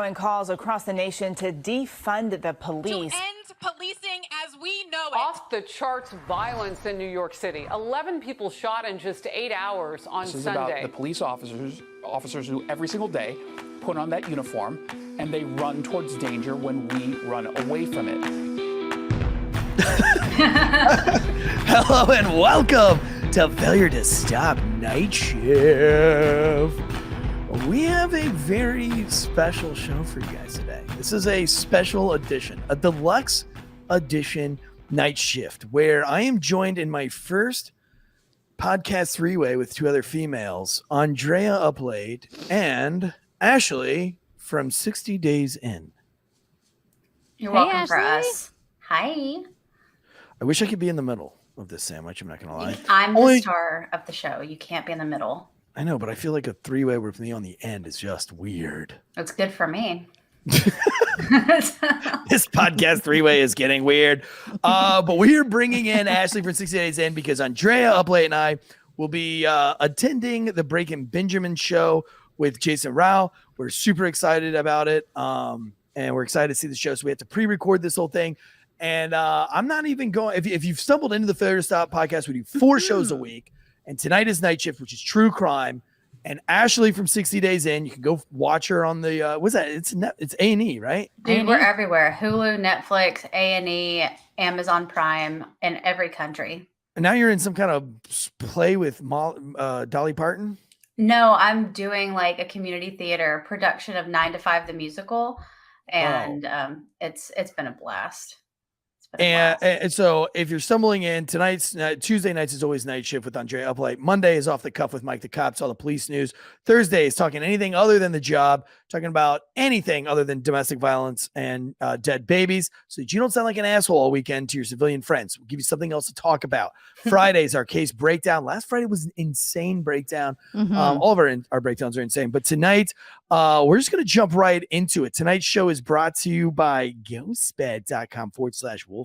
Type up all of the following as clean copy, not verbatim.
growing calls across the nation to defund the police. To end policing as we know it. Off the charts violence in New York City. 11 people shot in just 8 hours on Sunday. This is about the police officers who every single day put on that uniform and they run towards danger when we run away from it. Hello and welcome to Failure to Stop Night Shift. We have a very special show for you guys today. This is a special edition, a deluxe edition Night Shift, where I am joined in my first podcast three-way with two other females, Andrea Uplade and Ashley from 60 Days In. You're welcome Ashley. for us. Hi. I wish I could be in the middle of this sandwich. I'm not going to lie. I'm the star of the show. You can't be in the middle. I know, but I feel like a three-way with me on the end is just weird. It's good for me. This podcast three-way is getting weird. But we're bringing in Ashley from 60 Days In because Andrea Uplate and I will be attending the Breaking Benjamin show with Jason Rao. We're super excited about it. And we're excited to see the show. So we have to pre-record this whole thing. And I'm not even going, if you've stumbled into the Failure to Stop podcast, we do 4 shows a week. And tonight is Night Shift, which is true crime. And Ashley from 60 Days In, you can go watch her on the, what's that? It's A&E, right? Dude, we're everywhere. Hulu, Netflix, A&E, Amazon Prime, in every country. And now you're in some kind of play with Dolly Parton? No, I'm doing like a community theater production of 9 to 5, the musical. And it's been a blast. And so if you're stumbling in, Tuesday nights is always Night Shift with Andrea Uplight. Monday is Off the Cuff with Mike the Cop, all the police news. Thursday is talking anything other than the job, talking about anything other than domestic violence and dead babies, so that you don't sound like an asshole all weekend to your civilian friends. We'll give you something else to talk about. Fridays, our case breakdown. Last Friday was an insane breakdown. All of our breakdowns are insane. But tonight, we're just going to jump right into it. Tonight's show is brought to you by ghostbed.com/Wolfpack.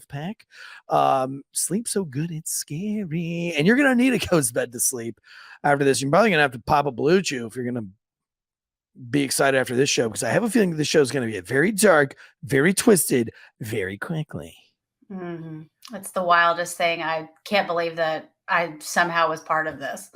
Sleep so good, it's scary. And you're going to need a ghost bed to sleep after this. You're probably going to have to pop a Blue Chew if you're going to be excited after this show, because I have a feeling this show is going to get very dark, very twisted, very quickly. Mm-hmm. It's the wildest thing. I can't believe that I somehow was part of this.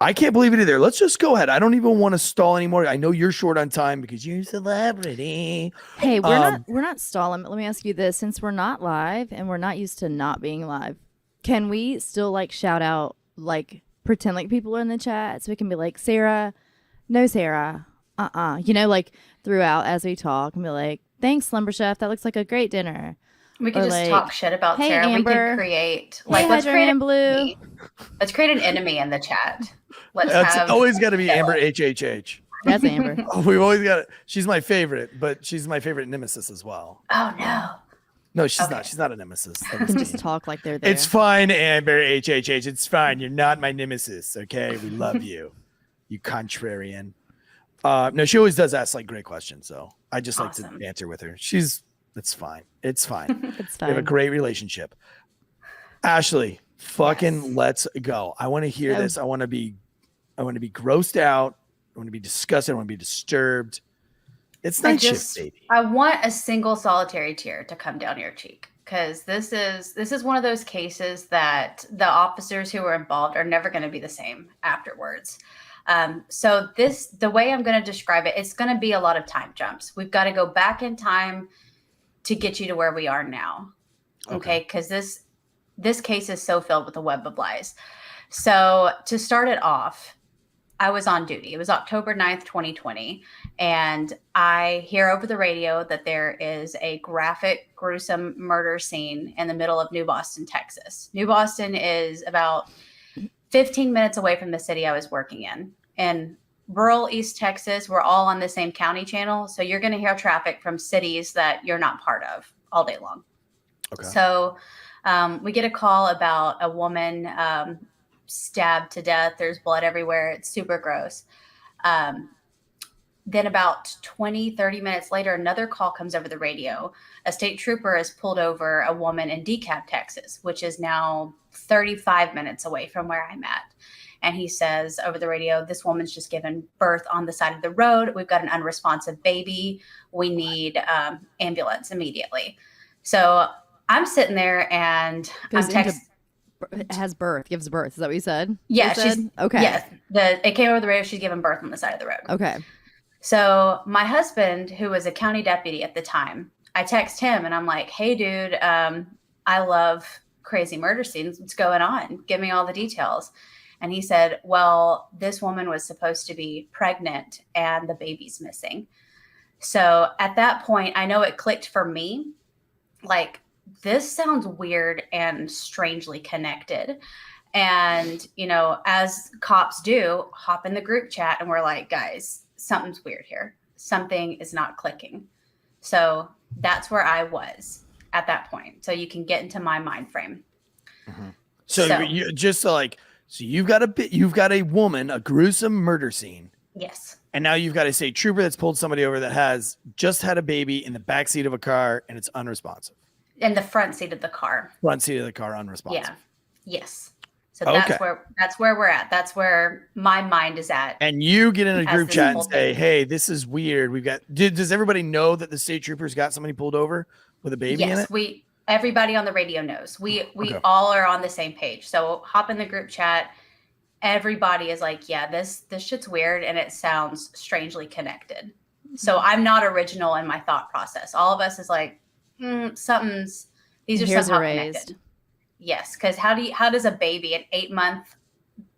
I can't believe it either. Let's just go ahead. I don't even want to stall anymore. I know you're short on time because you're a celebrity. Hey, we're not stalling. Let me ask you this: since we're not live and we're not used to not being live, can we still like shout out, like pretend like people are in the chat, so we can be like, Sarah, no Sarah, like throughout as we talk, and be like, thanks, Slumber Chef, that looks like a great dinner. We could just talk shit about hey, Sarah. Amber. We could create let's create an enemy. Let's create an enemy in the chat. That's always got to be Amber HHH. That's Amber. We've always got it. She's my favorite, but she's my favorite nemesis as well. Oh no. No, she's not. She's not a nemesis. You can just talk like they're there. It's fine, Amber HHH. It's fine. You're not my nemesis. Okay, we love you. You contrarian. No, she always does ask like great questions, so I just like to answer with her. It's fine. It's fine. It's fine. We have a great relationship. Ashley, fucking let's go. I want to hear this. I want to be grossed out. I want to be disgusted. I want to be disturbed. It's Night Shift, baby. I want a single solitary tear to come down your cheek, because this is one of those cases that the officers who were involved are never going to be the same afterwards. So the way I'm going to describe it, it's going to be a lot of time jumps. We've got to go back in time to get you to where we are now. Okay. Because this case is so filled with a web of lies. So to start it off, I was on duty. It was October 9th, 2020. And I hear over the radio that there is a graphic, gruesome murder scene in the middle of New Boston, Texas. New Boston is about 15 minutes away from the city I was working in. And rural East Texas, we're all on the same county channel. So you're going to hear traffic from cities that you're not part of all day long. Okay. So we get a call about a woman stabbed to death. There's blood everywhere. It's super gross. Then about 20, 30 minutes later, another call comes over the radio. A state trooper has pulled over a woman in DeKalb, Texas, which is now 35 minutes away from where I'm at. and he says over the radio, this woman's just given birth on the side of the road. We've got an unresponsive baby. We need ambulance immediately. So I'm sitting there and I'm texting. Gives birth. Is that what you said? Yeah, she's okay. Yes, it came over the radio. She's giving birth on the side of the road. Okay. So my husband, who was a county deputy at the time, I text him and I'm like, "Hey, dude, I love crazy murder scenes. What's going on? Give me all the details." And he said, "Well, this woman was supposed to be pregnant and the baby's missing." So at that point, I know it clicked for me. Like, this sounds weird and strangely connected. And, you know, as cops do, hop in the group chat and we're like, guys, something's weird here. Something is not clicking. So that's where I was at that point. So you can get into my mind frame. Mm-hmm. So you just so you've got a woman, a gruesome murder scene. Yes. And now you've got a state trooper that's pulled somebody over that has just had a baby in the backseat of a car and it's unresponsive. In the front seat of the car. Front seat of the car, unresponsive. Yeah. Yes. So that's where we're at. That's where my mind is at. And you get in a group chat and say, "Hey, this is weird. We've got." Does everybody know that the state troopers got somebody pulled over with a baby in it? Yes, everybody on the radio knows. We all are on the same page. So hop in the group chat. Everybody is like, "Yeah, this shit's weird and it sounds strangely connected." So I'm not original in my thought process. All of us is like, these are somehow connected. Yes, because how does a baby, an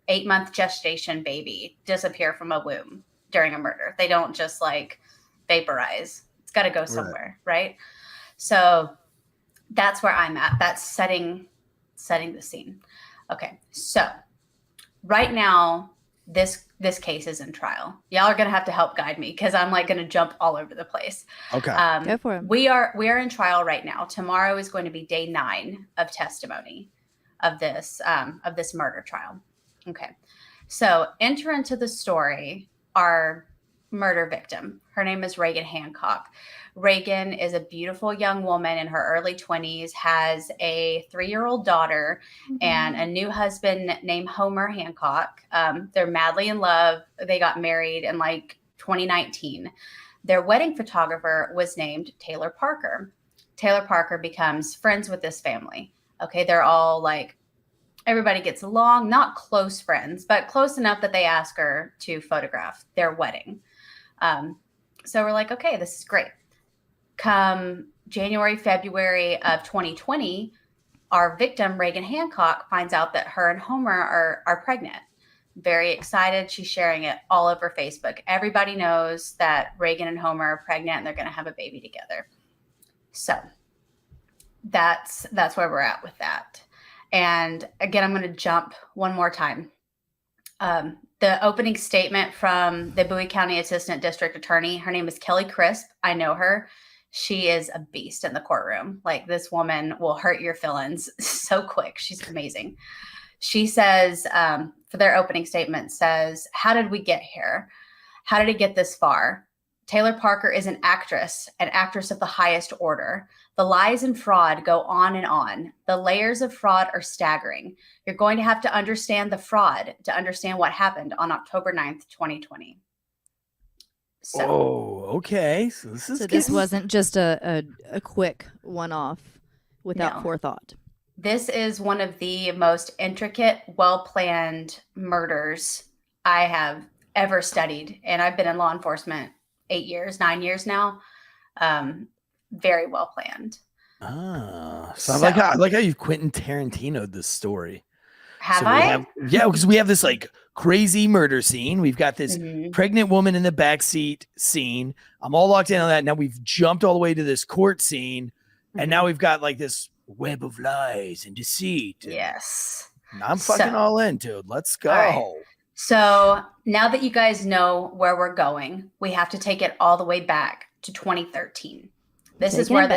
8-month gestation baby, disappear from a womb during a murder? They don't just like vaporize. It's got to go somewhere, right? So that's where I'm at. That's setting the scene. Okay, so right now this case is in trial. Y'all are gonna have to help guide me because I'm like gonna jump all over the place. Okay, go for it. We are in trial right now. Tomorrow is going to be day 9 of testimony of this murder trial. Okay, so enter into the story our murder victim. Her name is Reagan Hancock. Reagan is a beautiful young woman in her early 20s, has a 3-year-old daughter and a new husband named Homer Hancock. They're madly in love. They got married in like 2019. Their wedding photographer was named Taylor Parker. Taylor Parker becomes friends with this family. Okay, they're all like, everybody gets along, not close friends, but close enough that they ask her to photograph their wedding. So we're like, okay, this is great. Come January, February of 2020, our victim, Reagan Hancock, finds out that her and Homer are pregnant. Very excited. She's sharing it all over Facebook. Everybody knows that Reagan and Homer are pregnant and they're going to have a baby together. So that's where we're at with that. And again, I'm going to jump one more time. The opening statement from the Bowie County Assistant District Attorney, her name is Kelly Crisp. I know her. She is a beast in the courtroom. Like, this woman will hurt your feelings so quick. She's amazing. She says, for their opening statement says, "How did we get here? How did it get this far? Taylor Parker is an actress of the highest order. The lies and fraud go on and on. The layers of fraud are staggering. You're going to have to understand the fraud to understand what happened on October 9th, 2020. So, okay. So this wasn't just a quick one-off without forethought. This is one of the most intricate, well-planned murders I have ever studied. And I've been in law enforcement 9 years now. Very well planned. So I like how you've Quentin Tarantino'd this story. I? Because we have this like crazy murder scene. We've got this pregnant woman in the backseat scene. I'm all locked in on that. Now we've jumped all the way to this court scene, and now we've got like this web of lies and deceit. Yes. I'm fucking all in, dude. Let's go. Right. So now that you guys know where we're going, we have to take it all the way back to 2013. This is where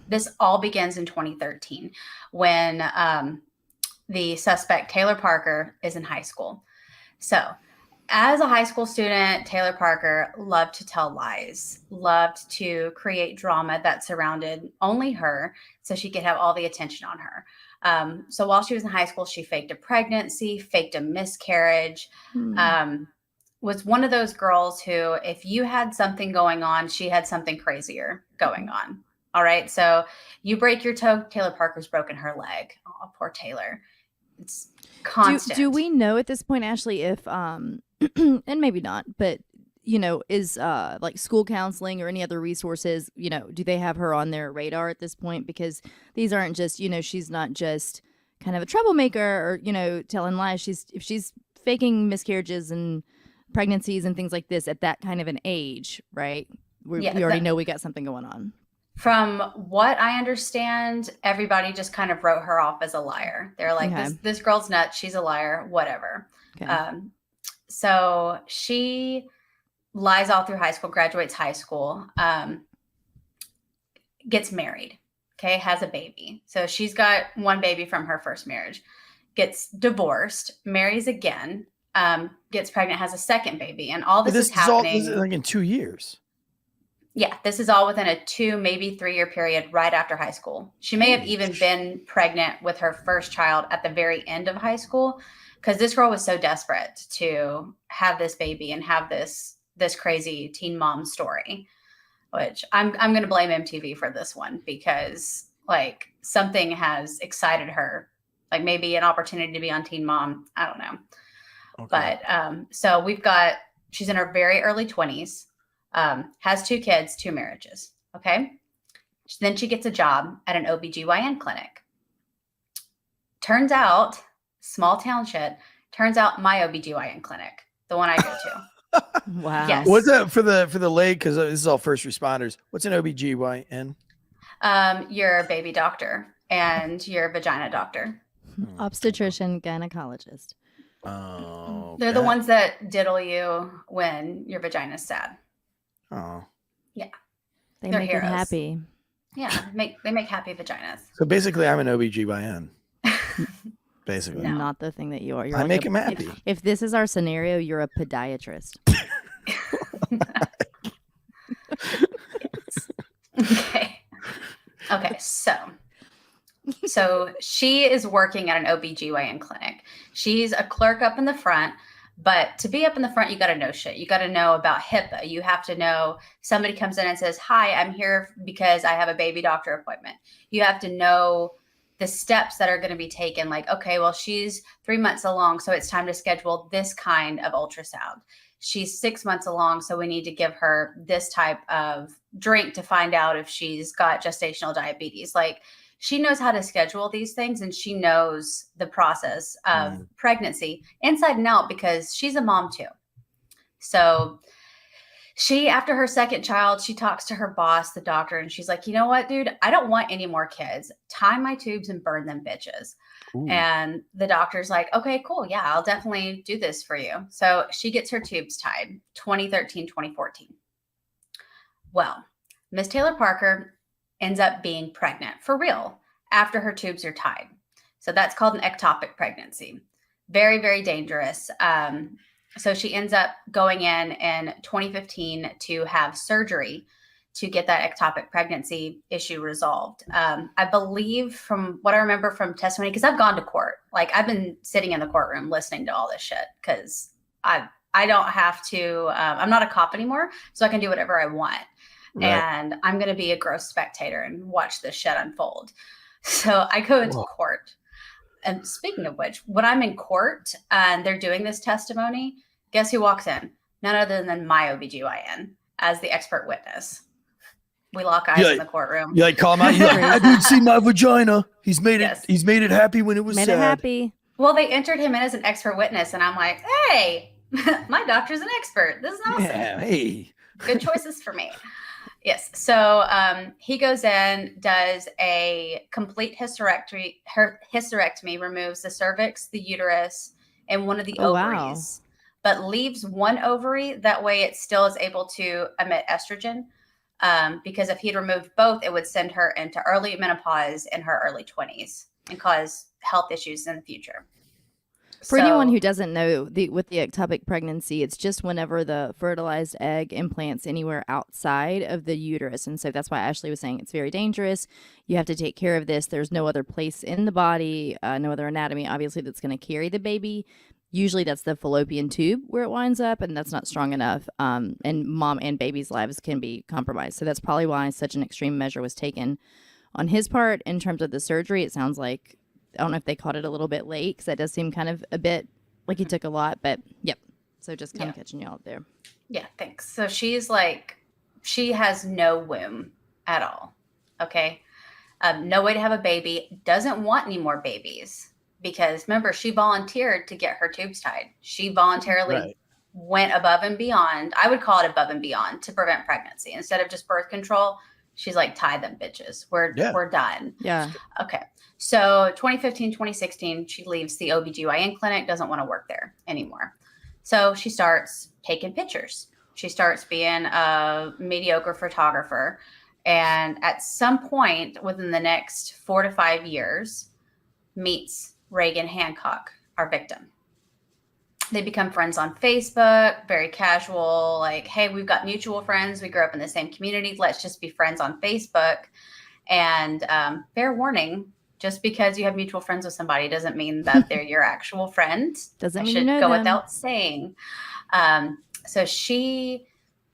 this all begins in 2013 when the suspect, Taylor Parker, is in high school. So As a high school student, Taylor Parker loved to tell lies, loved to create drama that surrounded only her so she could have all the attention on her. So while she was in high school, she faked a pregnancy, faked a miscarriage, was one of those girls who, if you had something going on, she had something crazier going on. All right. So you break your toe, Taylor Parker's broken her leg. Oh, poor Taylor. It's constant. Do we know at this point, Ashley, if and maybe not, but is like school counseling or any other resources, do they have her on their radar at this point? Because these aren't just, she's not just kind of a troublemaker or, telling lies. If she's faking miscarriages and pregnancies and things like this at that kind of an age, right? We already know we got something going on. From what I understand, everybody just kind of wrote her off as a liar. They're like, this girl's nuts. She's a liar, whatever. Okay. So she lies all through high school, graduates high school, gets married, okay, has a baby. So she's got one baby from her first marriage, gets divorced, marries again, gets pregnant, has a second baby. And all this is happening. This is like in 2 years. Yeah, this is all within a 2, maybe 3-year period right after high school. She may have even been pregnant with her first child at the very end of high school because this girl was so desperate to have this baby and have this crazy teen mom story, which I'm going to blame MTV for this one because like something has excited her, like maybe an opportunity to be on Teen Mom. I don't know. Okay. But so she's in her very early 20s. Has 2 kids, 2 marriages. Okay. Then she gets a job at an OBGYN clinic. Turns out, small town shit, my OBGYN clinic, the one I go to. Wow. Yes. What's that for the leg? Because this is all first responders. What's an OBGYN? You're a baby doctor and you're a vagina doctor. Obstetrician, gynecologist. Oh. They're the ones that diddle you when your vagina's sad. Oh. Yeah. They They're make heroes. it happy. Yeah. They make happy vaginas. So basically, I'm an OBGYN. Basically. No. Not the thing that you are. You're I like make him happy. If this is our scenario, you're a podiatrist. Okay. So she is working at an OBGYN clinic. She's a clerk up in the front, but to be up in the front, you got to know shit. You got to know about HIPAA. You have to know somebody comes in and says, hi, I'm here because I have a baby doctor appointment. You have to know the steps that are going to be taken. Like, okay, well, she's 3 months along, so it's time to schedule this kind of ultrasound. She's 6 months along, so we need to give her this type of drink to find out if she's got gestational diabetes. Like, she knows how to schedule these things and she knows the process of pregnancy inside and out because she's a mom too. So she, after her second child, she talks to her boss, the doctor, and she's like, you know what, dude, I don't want any more kids. Tie my tubes and burn them bitches. Ooh. And the doctor's like, okay, cool. Yeah, I'll definitely do this for you. So she gets her tubes tied 2013, 2014. Well, Miss Taylor Parker ends up being pregnant for real after her tubes are tied. So that's called an ectopic pregnancy. Very, very dangerous. So she ends up going in 2015 to have surgery to get that ectopic pregnancy issue resolved. I believe from what I remember from testimony, because I've gone to court, like I've been sitting in the courtroom listening to all this shit because I don't have to, I'm not a cop anymore, so I can do whatever I want. Right. And I'm going to be a gross spectator and watch this shit unfold. So I go into court. And speaking of which, when I'm in court and they're doing this testimony, guess who walks in? None other than my OBGYN as the expert witness. We lock eyes in the courtroom. You like call him out? You're like, I didn't see my vagina. He's made it. He's made it happy when it was sad. Made it happy. Well, they entered him in as an expert witness, and I'm like, hey, my doctor's an expert. This is awesome. Yeah, hey. Good choices for me. Yes. So he goes in, does a complete hysterectomy, removes the cervix, the uterus, and one of the ovaries, but leaves one ovary. That way it still is able to emit estrogen. Because if he'd removed both, it would send her into early menopause in her early 20s and cause health issues in the future. For anyone So- who doesn't know, with the ectopic pregnancy, it's just whenever the fertilized egg implants anywhere outside of the uterus. And so that's why Ashley was saying it's very dangerous. You have to take care of this. There's no other place in the body, no other anatomy, obviously, that's going to carry the baby. Usually that's the fallopian tube where it winds up, and that's not strong enough. And mom and baby's lives can be compromised. So that's probably why such an extreme measure was taken on his part. In terms of the surgery, it sounds like, I don't know if they caught it a little bit late, because that does seem kind of a bit like he took a lot, but yep. So just kind of catching y'all up there. Yeah, thanks. So she's like, she has no womb at all. Okay. No way to have a baby, doesn't want any more babies, because remember, she volunteered to get her tubes tied. She voluntarily went above and beyond. I would call it above and beyond to prevent pregnancy. Instead of just birth control, she's like, tie them bitches. We're done. Yeah. Okay. So 2015, 2016, she leaves the OBGYN clinic, doesn't want to work there anymore. So she starts taking pictures. She starts being a mediocre photographer. And at some point within the next 4 to 5 years, meets Reagan Hancock, our victim. They become friends on Facebook, very casual, like, hey, we've got mutual friends. We grew up in the same community. Let's just be friends on Facebook. And fair warning, just because you have mutual friends with somebody doesn't mean that they're your actual friend. Doesn't I mean should you know go them. without saying. So she,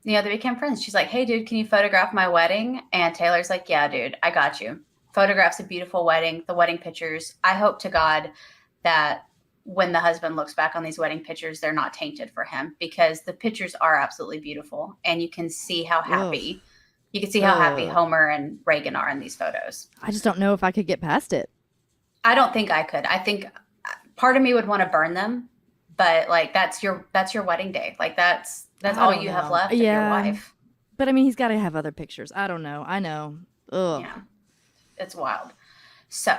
they became friends. She's like, hey, dude, can you photograph my wedding? And Taylor's like, yeah, dude, I got you. Photographs a beautiful wedding, the wedding pictures. I hope to God that when the husband looks back on these wedding pictures, they're not tainted for him, because the pictures are absolutely beautiful. And you can see how happy. You can see how happy Homer and Reagan are in these photos. I just don't know if I could get past it. I don't think I could. I think part of me would want to burn them, but like that's your wedding day. Like that's all you have left of your wife. But I mean, he's got to have other pictures. I don't know. I know. Ugh. Yeah, it's wild. So,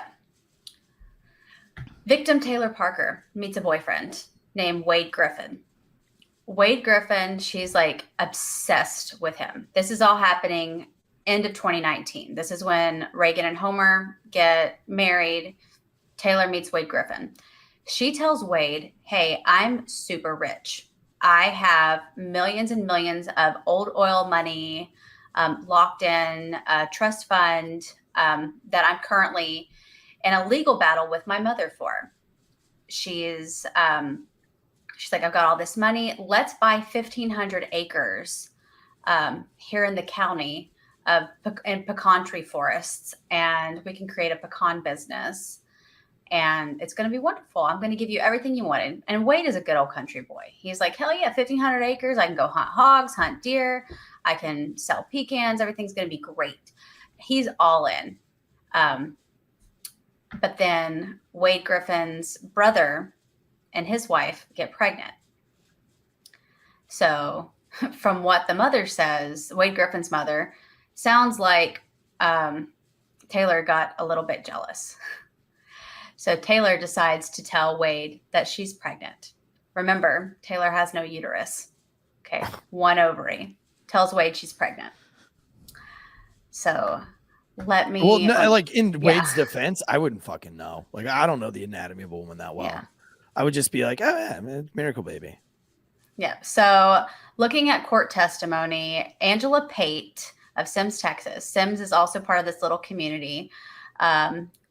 victim Taylor Parker meets a boyfriend named Wade Griffin. Wade Griffin, she's like obsessed with him. This is all happening end of 2019. This is when Reagan and Homer get married. Taylor meets Wade Griffin. She tells Wade, hey, I'm super rich. I have millions and millions of old oil money locked in a trust fund that I'm currently in a legal battle with my mother for. She's like, I've got all this money. Let's buy 1,500 acres here in the county in pecan tree forests, and we can create a pecan business. And it's going to be wonderful. I'm going to give you everything you wanted. And Wade is a good old country boy. He's like, hell yeah, 1,500 acres. I can go hunt hogs, hunt deer. I can sell pecans. Everything's going to be great. He's all in. But then Wade Griffin's brother and his wife get pregnant. So from what the mother says, Wade Griffin's mother, sounds like Taylor got a little bit jealous. So Taylor decides to tell Wade that she's pregnant. Remember, Taylor has no uterus. Okay, one ovary. Tells Wade she's pregnant. So let me. Well, no, like in Wade's defense, I wouldn't fucking know. Like, I don't know the anatomy of a woman that well. Yeah. I would just be like, oh yeah, man, miracle baby. Yeah. So looking at court testimony, Angela Pate of Sims, Texas. Sims is also part of this little community.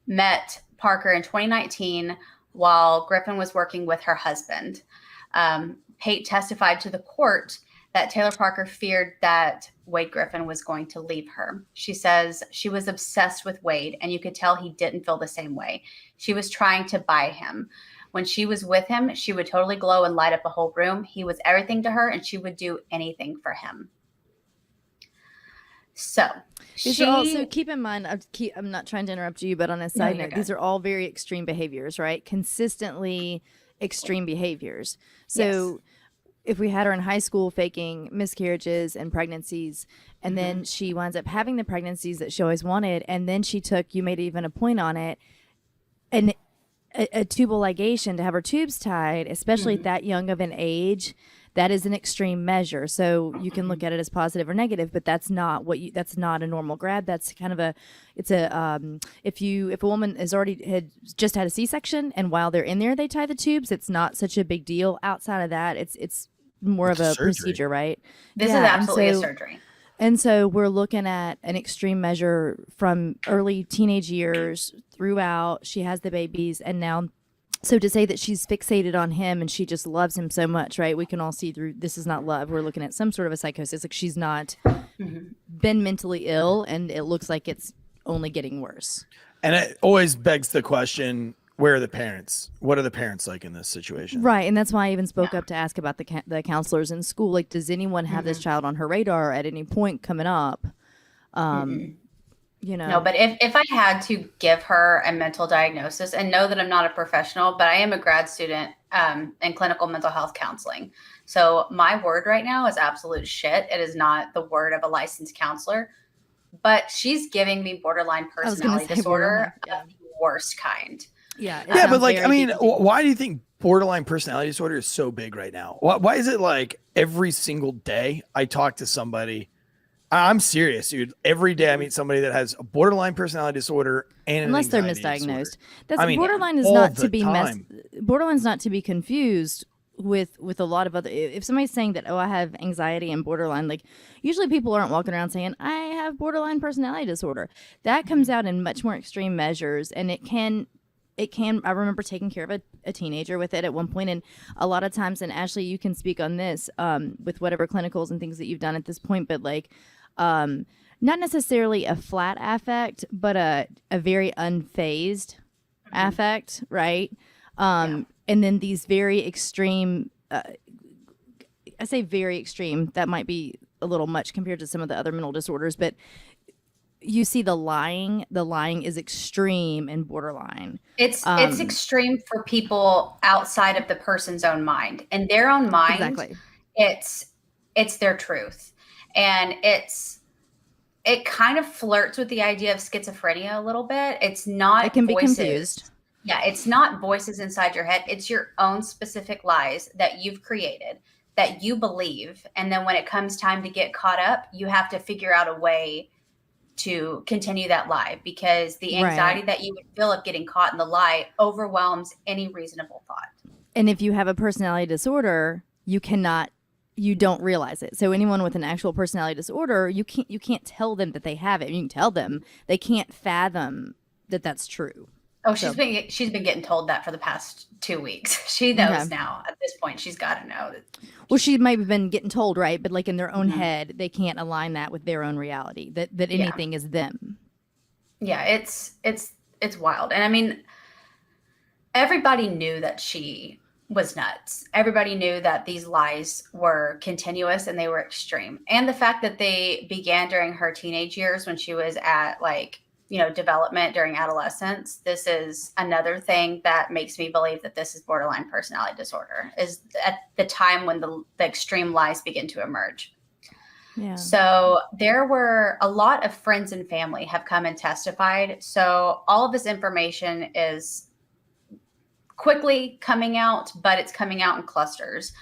Met Parker in 2019 while Griffin was working with her husband. Pate testified to the court that Taylor Parker feared that Wade Griffin was going to leave her. She says she was obsessed with Wade, and you could tell he didn't feel the same way. She was trying to buy him. When she was with him, she would totally glow and light up a whole room. He was everything to her, and she would do anything for him. So These are also, keep in mind, I'm not trying to interrupt you, but on a side note, these are all very extreme behaviors, right? Consistently extreme behaviors. So if we had her in high school faking miscarriages and pregnancies, and then she winds up having the pregnancies that she always wanted, and then she took, you made even a point on it, and a tubal ligation to have her tubes tied, especially at that young of an age, that is an extreme measure. So you can look at it as positive or negative, but that's not that's not a normal grab. That's kind of if a woman had just had a C-section and while they're in there, they tie the tubes, it's not such a big deal. Outside of that, it's more of a procedure, right? This is absolutely a surgery. And so we're looking at an extreme measure from early teenage years throughout. She has the babies, and now, so to say that she's fixated on him and she just loves him so much, right? We can all see through this is not love. We're looking at some sort of a psychosis. Like she's not been mentally ill, and it looks like it's only getting worse. And it always begs the question, where are the parents? What are the parents like in this situation? Right, and that's why I even spoke up to ask about the counselors in school. Like, does anyone have this child on her radar at any point coming up? You know, no, but if I had to give her a mental diagnosis, and know that I'm not a professional, but I am a grad student in clinical mental health counseling. So my word right now is absolute shit. It is not the word of a licensed counselor, but she's giving me borderline personality disorder of the worst kind. Yeah. Yeah, but like, I mean, why do you think borderline personality disorder is so big right now? Why is it like every single day I talk to somebody? I'm serious, dude. Every day I meet somebody that has a borderline personality disorder and unless they're misdiagnosed. That's borderline is not to be borderline's not to be confused with a lot of other. If somebody's saying that, oh, I have anxiety and borderline, like usually people aren't walking around saying I have borderline personality disorder. That comes out in much more extreme measures, and it can. I remember taking care of a teenager with it at one point, and a lot of times, and Ashley, you can speak on this with whatever clinicals and things that you've done at this point, but like not necessarily a flat affect, but a very unfazed affect, right? And then these very extreme, I say very extreme, that might be a little much compared to some of the other mental disorders, but you see the lying is extreme and borderline. It's extreme for people outside of the person's own mind. In their own mind, exactly. It's their truth. And it kind of flirts with the idea of schizophrenia a little bit. It's not It can voices. be confused. Yeah, it's not voices inside your head. It's your own specific lies that you've created, that you believe. And then when it comes time to get caught up, you have to figure out a way to continue that lie, because the anxiety that you would feel of getting caught in the lie overwhelms any reasonable thought. And if you have a personality disorder, you don't realize it. So anyone with an actual personality disorder, you can't tell them that they have it. You can tell them, they can't fathom that that's true. Oh, she's been getting told that for the past 2 weeks. She knows now at this point. She's got to know that. Well, she might have been getting told, right? But like in their own head, they can't align that with their own reality, that anything is them. Yeah, it's wild. And I mean, everybody knew that she was nuts. Everybody knew that these lies were continuous and they were extreme. And the fact that they began during her teenage years, when she was at development during adolescence, this is another thing that makes me believe that this is borderline personality disorder, is at the time when the extreme lies begin to emerge. Yeah. So there were a lot of friends and family have come and testified. So all of this information is quickly coming out, but it's coming out in clusters.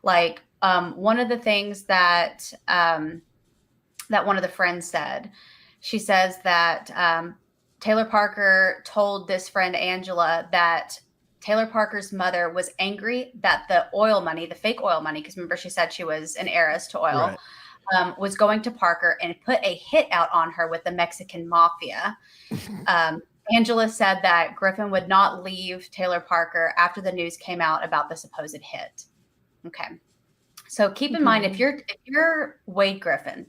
Like one of the things that one of the friends said, she says that Taylor Parker told this friend, Angela, that Taylor Parker's mother was angry that the fake oil money, because remember she said she was an heiress to oil, was going to Parker and put a hit out on her with the Mexican mafia. Angela said that Griffin would not leave Taylor Parker after the news came out about the supposed hit. Okay. So keep in mind, if you're Wade Griffin,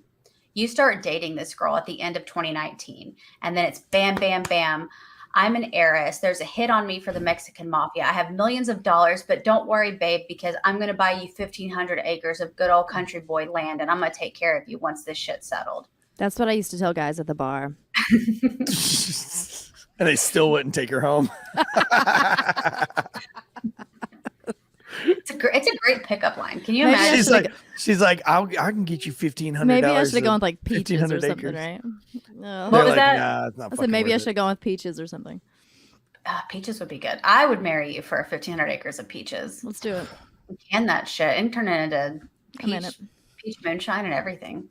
you start dating this girl at the end of 2019, and then it's bam, bam, bam. I'm an heiress. There's a hit on me for the Mexican mafia. I have millions of dollars, but don't worry, babe, because I'm going to buy you 1,500 acres of good old country boy land, and I'm going to take care of you once this shit's settled. That's what I used to tell guys at the bar. And they still wouldn't take her home. It's a great pickup line. Can you imagine? She's like, I can get you $1,500. Maybe I should have gone with like peaches or something, right? No. What was that? Nah, it's not I said maybe I should have gone with peaches or something. Peaches would be good. I would marry you for 1,500 acres of peaches. Let's do it. Can that shit and turn it into I'm in it. peach moonshine and everything.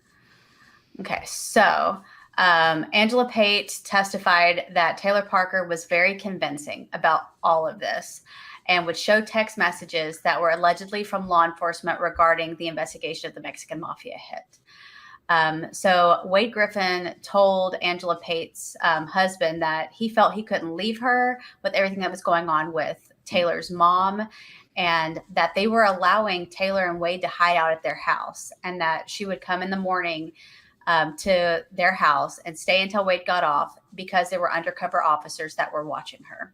Okay, so Angela Pate testified that Taylor Parker was very convincing about all of this and would show text messages that were allegedly from law enforcement regarding the investigation of the Mexican Mafia hit. So Wade Griffin told Angela Pate's husband that he felt he couldn't leave her with everything that was going on with Taylor's mom, and that they were allowing Taylor and Wade to hide out at their house, and that she would come in the morning to their house and stay until Wade got off because there were undercover officers that were watching her.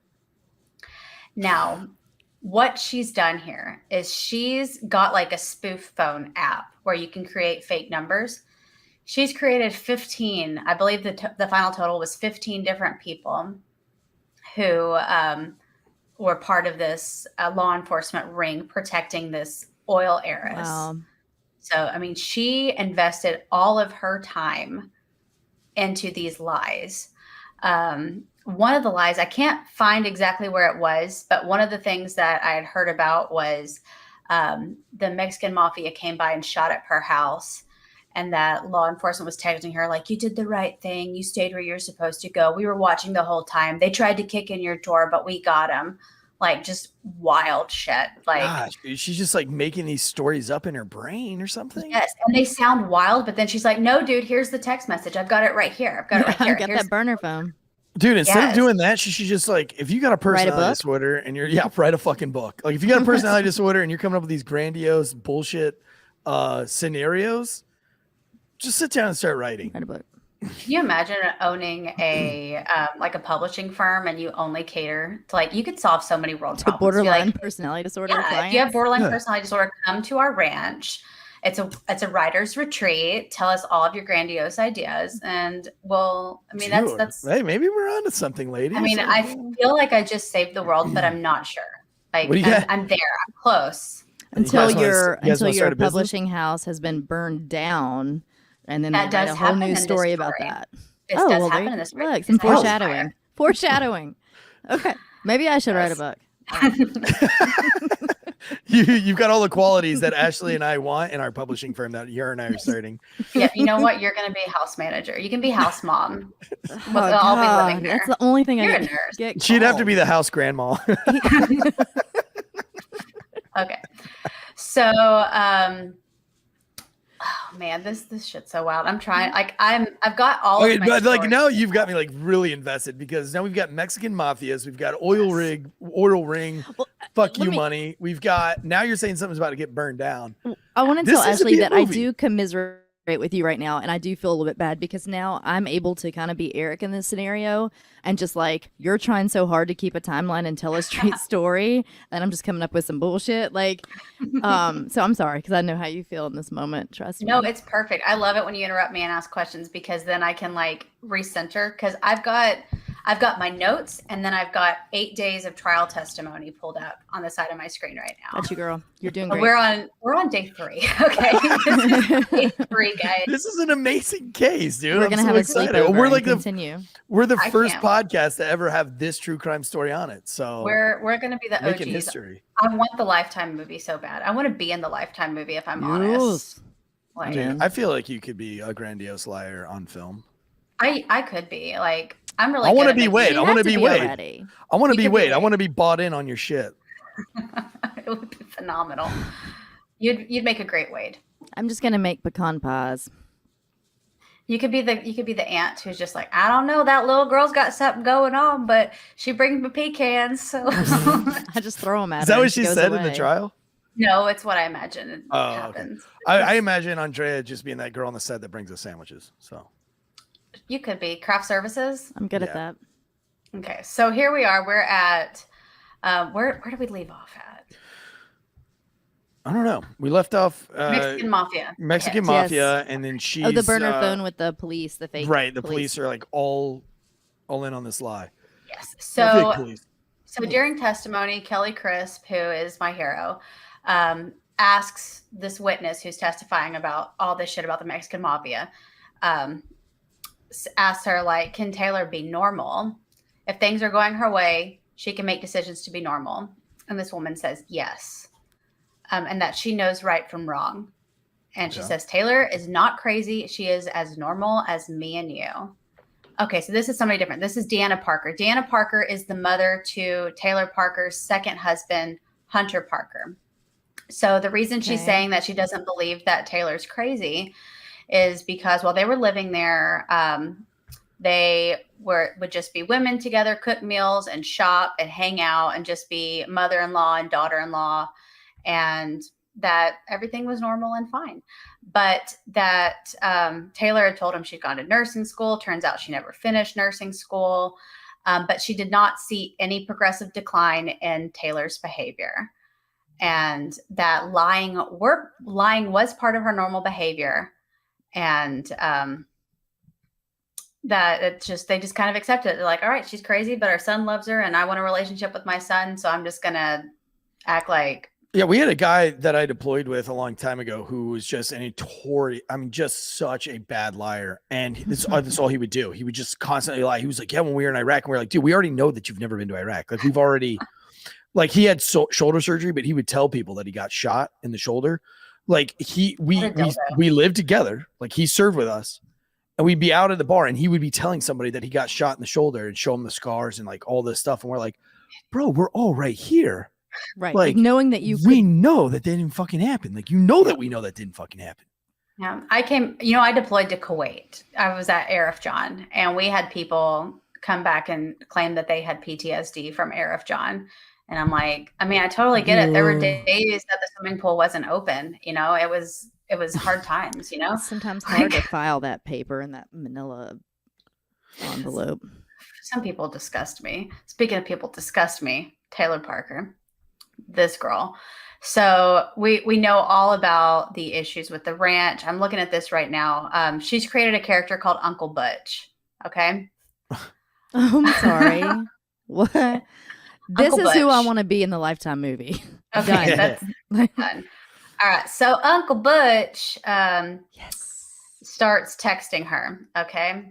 Now, what she's done here is she's got like a spoof phone app where you can create fake numbers. She's created 15, I believe the final total was 15 different people who were part of this law enforcement ring protecting this oil heiress. Wow. So, I mean, she invested all of her time into these lies. One of the lies, I can't find exactly where it was, but one of the things that I had heard about was the Mexican Mafia came by and shot at her house, and that law enforcement was texting her like, you did the right thing. You stayed where you're supposed to go. We were watching the whole time. They tried to kick in your door, but we got them. Like, just wild shit. Like, Gosh, dude, she's just like making these stories up in her brain or something. yes, and they sound wild, but then she's like, no, dude, here's the text message. I've got it right here. I've got it right here. I've got that burner phone. Dude, instead of Yes. doing that, she should just like, if you got a personality book? disorder and write a fucking book. Like if you got a personality disorder and you're coming up with these grandiose bullshit scenarios, just sit down and start writing. Write a book. Can you imagine owning a like a publishing firm and you only cater to, like, you could solve so many world To problems. borderline Like, personality disorder yeah, clients. if you have borderline personality disorder, come to our ranch. It's a writer's retreat. Tell us all of your grandiose ideas, and Sure. that's. Hey, maybe we're onto something, ladies. I mean, I feel like I just saved the world, but I'm not sure. Like, What do you got? I'm there. I'm close. until guys wanna- your you guys wanna start a business? publishing house has been burned down, and then That they write does a whole happen in new this story about story. that. This Oh, does well, there happen you- in this story. Look, some It's a house foreshadowing. fire. Foreshadowing. Okay, maybe I should write a Yes. book. You've got all the qualities that Ashley and I want in our publishing firm that you and I are starting. Yeah, you know what? You're going to be house manager. You can be house mom. Oh, We'll all be God, living there. that's the only thing You're I a get, nurse. get She'd have to called. be the house grandma. Okay. So, oh man, this shit's so wild. I'm trying. Like, I've got all. Okay, of my but like stories. now you've got me like really invested because now we've got Mexican mafias, we've got oil ring, Well, fuck let you me- money. We've got now you're saying something's about to get burned down. I want to This tell is to Ashley be a that I movie. do commiserate with you right now, and I do feel a little bit bad because now I'm able to kind of be Eric in this scenario, and just like you're trying so hard to keep a timeline and tell a straight story, and I'm just coming up with some bullshit. Like, so I'm sorry because I know how you feel in this moment. Trust me. No, it's perfect. I love it when you interrupt me and ask questions because then I can like recenter because I've got my notes and then I've got 8 days of trial testimony pulled up on the side of my screen right now. Got you, girl. You're doing great. We're on day 3. Okay. This is day 3, guys. This is an amazing case, dude. We're I'm gonna so have a excited. sleepover. We're and like continue. we're the I first can't wait. podcast to ever have this true crime story on it. So We're gonna be the making OGs. history. I want the Lifetime movie so bad. I want to be in the Lifetime movie if I'm honest. Like, Dude, I feel like you could be a grandiose liar on film. I could be like I'm really. I want to be Wade. You I have want to be Wade. already. I want to You be could be Wade. I Wade. want to be bought in on your shit. It would be phenomenal. You'd make a great Wade. I'm just gonna make pecan pies. You could be the aunt who's just like, I don't know, that little girl's got something going on, but she brings me pecans. So I just throw them at Is her. that what and she goes said in the away. trial? no, it's what I imagine Oh, okay. happens. I imagine Andrea just being that girl on the set that brings us sandwiches. So You could be craft services. I'm good at Yeah. that. Okay, so here we are. We're at where did we leave off at? I don't know. We left off Mexican Mafia. Mexican hit. Mafia, and then she's Oh, the burner phone with the police, the fake. right. The police are like all in on this lie. Yes. Fake So police. during testimony, Kelly Crisp, who is my hero, asks this witness who's testifying about all this shit about the Mexican Mafia, asks her, like, can Taylor be normal? If things are going her way, she can make decisions to be normal. And this woman says yes. and that she knows right from wrong. And she Okay. says, Taylor is not crazy. She is as normal as me and you. Okay, so this is somebody different. This is Deanna Parker. Deanna Parker is the mother to Taylor Parker's second husband, Hunter Parker. So the reason she's saying that she doesn't believe that Taylor's crazy is because while they were living there, they would just be women together, cook meals and shop and hang out and just be mother-in-law and daughter-in-law, and that everything was normal and fine. But that Taylor had told him she'd gone to nursing school. Turns out she never finished nursing school, but she did not see any progressive decline in Taylor's behavior. And that lying was part of her normal behavior. And that they just kind of accepted it. They're like, all right, she's crazy, but our son loves her and I want a relationship with my son. So I'm just going to act like. Yeah, we had a guy that I deployed with a long time ago who was just just such a bad liar. And that's all he would do. He would just constantly lie. He was like, yeah, when we were in Iraq, and we were like, dude, we already know that you've never been to Iraq. Like we've already, like he had shoulder surgery, but he would tell people that he got shot in the shoulder. Like we lived together. Like he served with us. And we'd be out at the bar and he would be telling somebody that he got shot in the shoulder and show him the scars and like all this stuff. And we're like, bro, we're all right here. Right. Like knowing that we know that didn't fucking happen. Like, that we know that didn't fucking happen. Yeah. I deployed to Kuwait. I was at Arif John and we had people come back and claim that they had PTSD from Arif John. And I'm like, I totally get it. There were days that the swimming pool wasn't open. It was hard times, It's sometimes hard to file that paper in that manila envelope. Some people disgust me. Speaking of people disgust me, Taylor Parker, this girl. So we know all about the issues with the ranch. I'm looking at this right now. She's created a character called Uncle Butch. Okay. Oh, I'm sorry. What? This Uncle is who I Butch. want to be in the Lifetime movie. Okay, that's done. All right. So Uncle Butch starts texting her. Okay.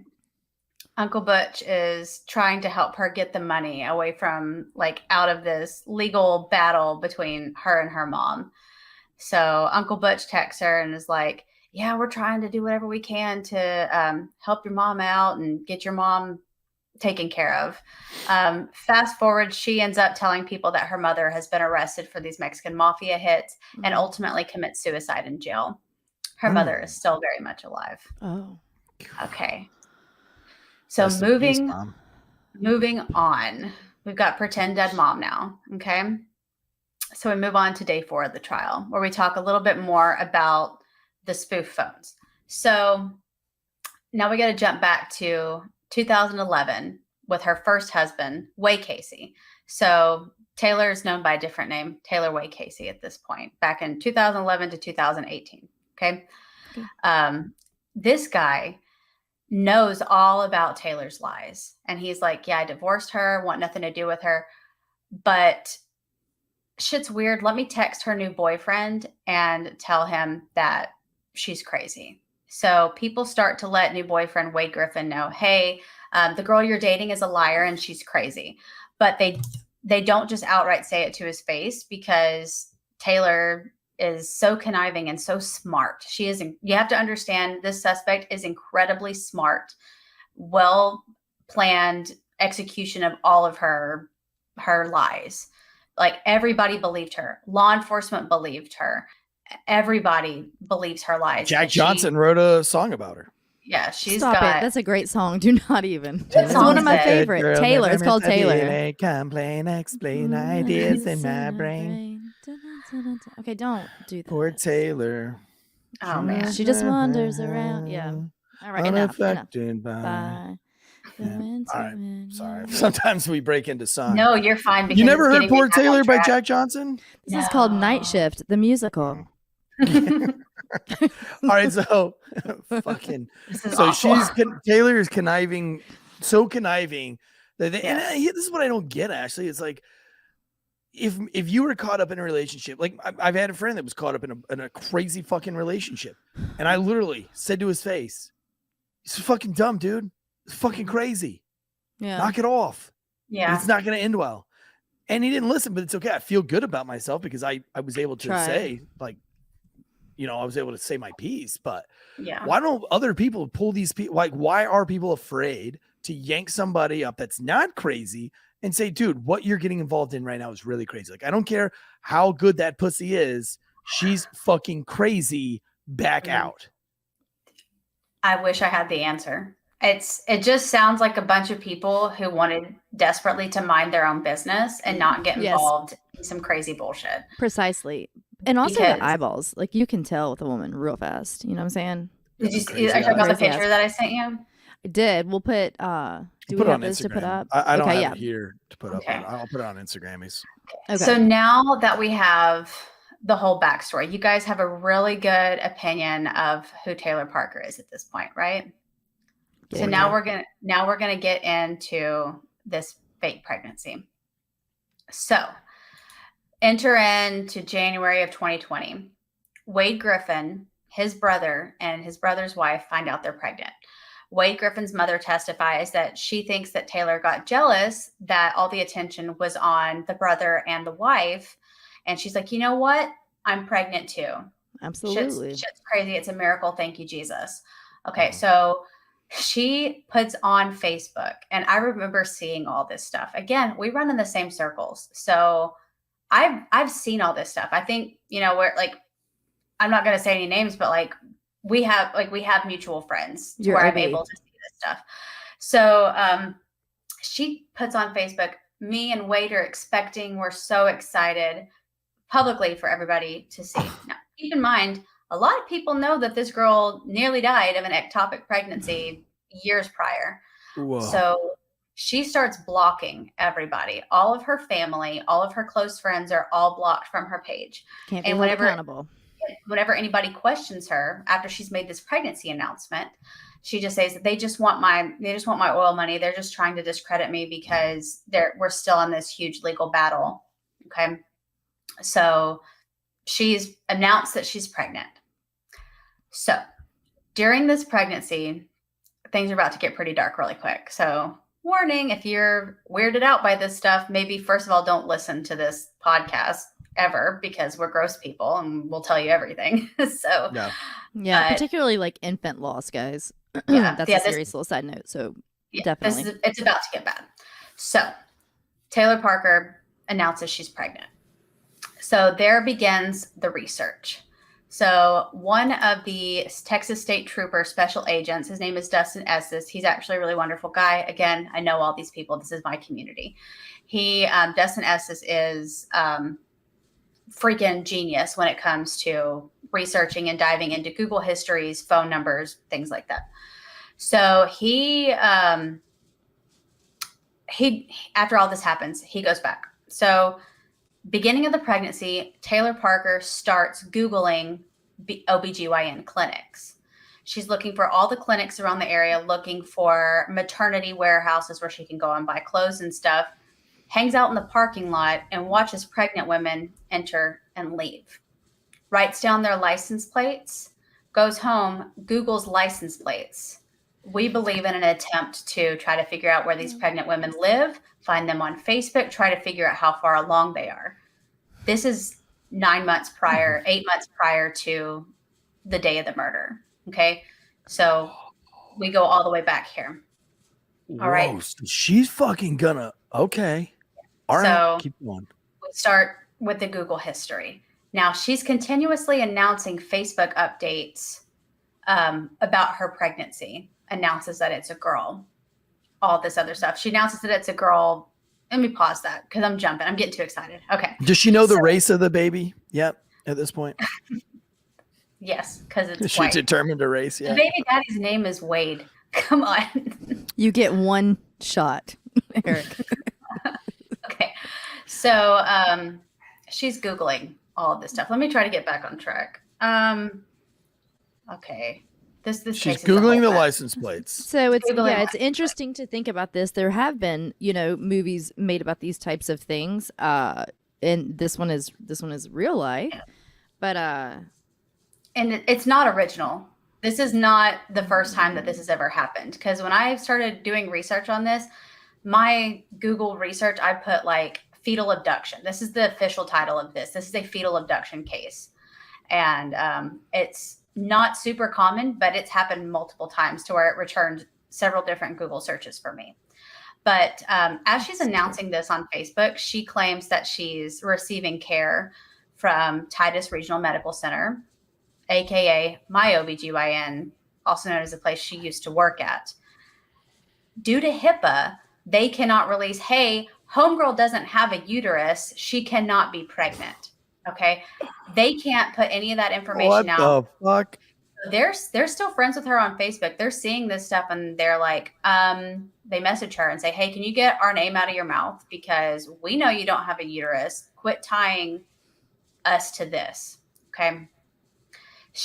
Uncle Butch is trying to help her get the money away from out of this legal battle between her and her mom. So Uncle Butch texts her and is like, yeah, we're trying to do whatever we can to help your mom out and get your mom taken care of. Fast forward, she ends up telling people that her mother has been arrested for these Mexican mafia hits and ultimately commits suicide in jail. Her mother is still very much alive. Oh. Okay. So moving on, we've got pretend dead mom now. Okay. So we move on to day 4 of the trial where we talk a little bit more about the spoof phones. So now we got to jump back to 2011 with her first husband, Way Casey. So Taylor is known by a different name, Taylor Way Casey at this point, back in 2011 to 2018. Okay. This guy knows all about Taylor's lies. And he's like, yeah, I divorced her, want nothing to do with her. But shit's weird. Let me text her new boyfriend and tell him that she's crazy. So people start to let new boyfriend Wade Griffin know, hey, the girl you're dating is a liar and she's crazy. But they don't just outright say it to his face because Taylor is so conniving and so smart. You have to understand this suspect is incredibly smart, well-planned execution of all of her lies. Like everybody believed her. Law enforcement believed her. Everybody believes her lies. Jack Johnson wrote a song about her. Yeah, she's Stop got it. That's a great song. Do not even. What It's song one of is my it? favorite. Taylor. It's called Taylor. Complain, explain ideas in my brain. Okay, don't do that. Poor Taylor. Oh man. She just wanders around. Yeah. All right, enough. Unaffected by. Bye. Yeah. All right. Sorry. Sometimes we break into song. No, you're fine. You never heard it's getting me Poor back on Taylor by track. Jack Johnson? This is called Night Shift, the musical. All right, so fucking This is so awful. Taylor is conniving, so conniving that this is what I don't get. Actually, it's like if you were caught up in a relationship, like I've had a friend that was caught up in a crazy fucking relationship, and I literally said to his face, "It's fucking dumb, dude. It's fucking crazy. Yeah. Knock it off. Yeah. It's not gonna end well." And he didn't listen, but it's okay. I feel good about myself because I was able to Try. say, like, I was able to say my piece. But Yeah. why don't other people pull these people? Like, why are people afraid to yank somebody up that's not crazy and say, dude, what you're getting involved in right now is really crazy. Like, I don't care how good that pussy is. She's fucking crazy. Back out. I wish I had the answer. It just sounds like a bunch of people who wanted desperately to mind their own business and not get Yes. involved in some crazy bullshit. Precisely. And also Because- the eyeballs. Like, you can tell with a woman real fast. You know what I'm saying? Did you see? Crazy Are you talking about the eyes. picture that I sent you? I did. We'll put do Put we it have on those to put Instagram. up? I don't Okay, have it here to put Okay. up. I'll put it on Instagrammies. Okay. So now that we have the whole backstory, you guys have a really good opinion of who Taylor Parker is at this point, right? Get So into now it. we're gonna get into this fake pregnancy. So enter into January of 2020. Wade Griffin, his brother, and his brother's wife find out they're pregnant. Wade Griffin's mother testifies that she thinks that Taylor got jealous that all the attention was on the brother and the wife. And she's like, you know what? I'm pregnant too. Absolutely. Shit's crazy. It's a miracle. Thank you, Jesus. Okay, so she puts on Facebook, and I remember seeing all this stuff. Again, we run in the same circles. So I've seen all this stuff. I think, we're like, I'm not going to say any names, but like we have mutual friends You're where I'm OB. able to see this stuff. So she puts on Facebook, me and Wade are expecting, we're so excited publicly for everybody to see. Now, keep in mind, a lot of people know that this girl nearly died of an ectopic pregnancy years prior. Whoa. So she starts blocking everybody. All of her family, all of her close friends are all blocked from her page. Can't be and held whenever- accountable. Whenever anybody questions her after she's made this pregnancy announcement, she just says that they just want my oil money. They're just trying to discredit me because we're still in this huge legal battle. Okay. So she's announced that she's pregnant. So during this pregnancy, things are about to get pretty dark really quick. So warning, if you're weirded out by this stuff, maybe first of all, don't listen to this podcast ever because we're gross people and we'll tell you everything. So Yeah, particularly like infant loss, guys. Yeah, That's yeah, a serious little side note. So definitely. it's about to get bad. So Taylor Parker announces she's pregnant. So there begins the research. So one of the Texas State Trooper special agents, his name is Dustin Estes. He's actually a really wonderful guy. Again, I know all these people. This is my community. Dustin Estes is freaking genius when it comes to researching and diving into Google histories, phone numbers, things like that. So he after all this happens, he goes back. So beginning of the pregnancy, Taylor Parker starts Googling OBGYN clinics. She's looking for all the clinics around the area, looking for maternity warehouses where she can go and buy clothes and stuff, hangs out in the parking lot and watches pregnant women enter and leave, writes down their license plates, goes home, Googles license plates. We believe in an attempt to try to figure out where these pregnant women live, find them on Facebook, try to figure out how far along they are. This is 8 months prior to the day of the murder. Okay. So we go all the way back here. All right. Whoa, so she's fucking gonna. Okay. All right. So- Keep going. We start with the Google history. Now she's continuously announcing Facebook updates about her pregnancy, announces that it's a girl, all this other stuff. She announces that it's a girl. Let me pause that because I'm jumping. I'm getting too excited. Okay. Does she know the race of the baby yet at this point? Yes, because Is it's she white. determined to race The yet? baby daddy's name is Wade. Come on. You get one shot, Eric. Okay. So she's Googling all of this stuff. Let me try to get back on track. Okay. This She's case is a Googling the whole mess. license plates. So it's Googling it's interesting to think about this. There have been, movies made about these types of things. And this one is real life. But And it's not original. This is not the first time that this has ever happened. Because when I started doing research on this, my Google research, I put like fetal abduction. This is the official title of this. This is a fetal abduction case. And it's not super common, but it's happened multiple times to where it returned several different Google searches for me. But as she's announcing this on Facebook, she claims that she's receiving care from Titus Regional Medical Center, aka my OBGYN, also known as the place she used to work at. Due to HIPAA, they cannot release, hey, homegirl doesn't have a uterus, she cannot be pregnant. Okay. They can't put any of that information out. What the fuck? They're still friends with her on Facebook. They're seeing this stuff and they're like, they message her and say, hey, can you get our name out of your mouth? Because we know you don't have a uterus. Quit tying us to this. Okay.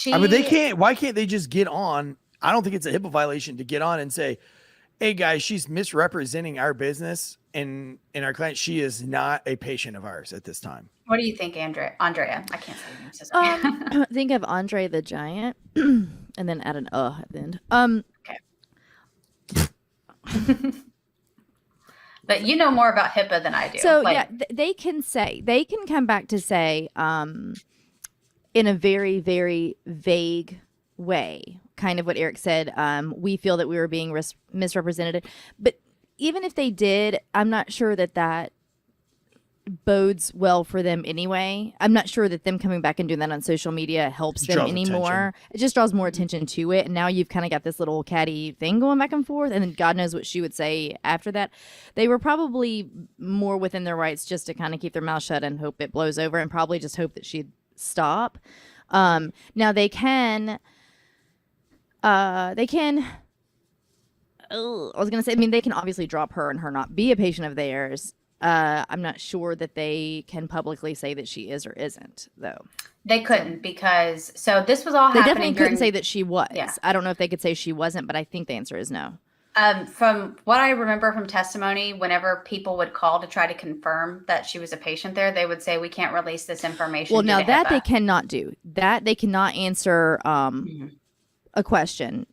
I mean, they can't. Why can't they just get on? I don't think it's a HIPAA violation to get on and say, hey guys, she's misrepresenting our business and our client. She is not a patient of ours at this time. What do you think, Andrea? I can't say your name. So sorry. Think of Andre the Giant, and then add an at the end. Okay. But you know more about HIPAA than I do. So yeah, they can come back to say, in a very, very vague way, kind of what Eric said. We feel that we were being misrepresented, but even if they did, I'm not sure that bodes well for them anyway. I'm not sure that them coming back and doing that on social media helps them anymore. Attention. It just draws more attention to it. And now you've kind of got this little catty thing going back and forth. And then God knows what she would say after that. They were probably more within their rights just to kind of keep their mouth shut and hope it blows over and probably just hope that she'd stop. Now they can, I was going to say, I mean, they can obviously drop her and her not be a patient of theirs. I'm not sure that they can publicly say that she is or isn't, though. They couldn't because this was all they happening. They definitely couldn't say that she was. Yeah. I don't know if they could say she wasn't, but I think the answer is no. From what I remember from testimony, whenever people would call to try to confirm that she was a patient there, they would say, we can't release this information. Well, now that HIPAA. they cannot do. That they cannot answer a question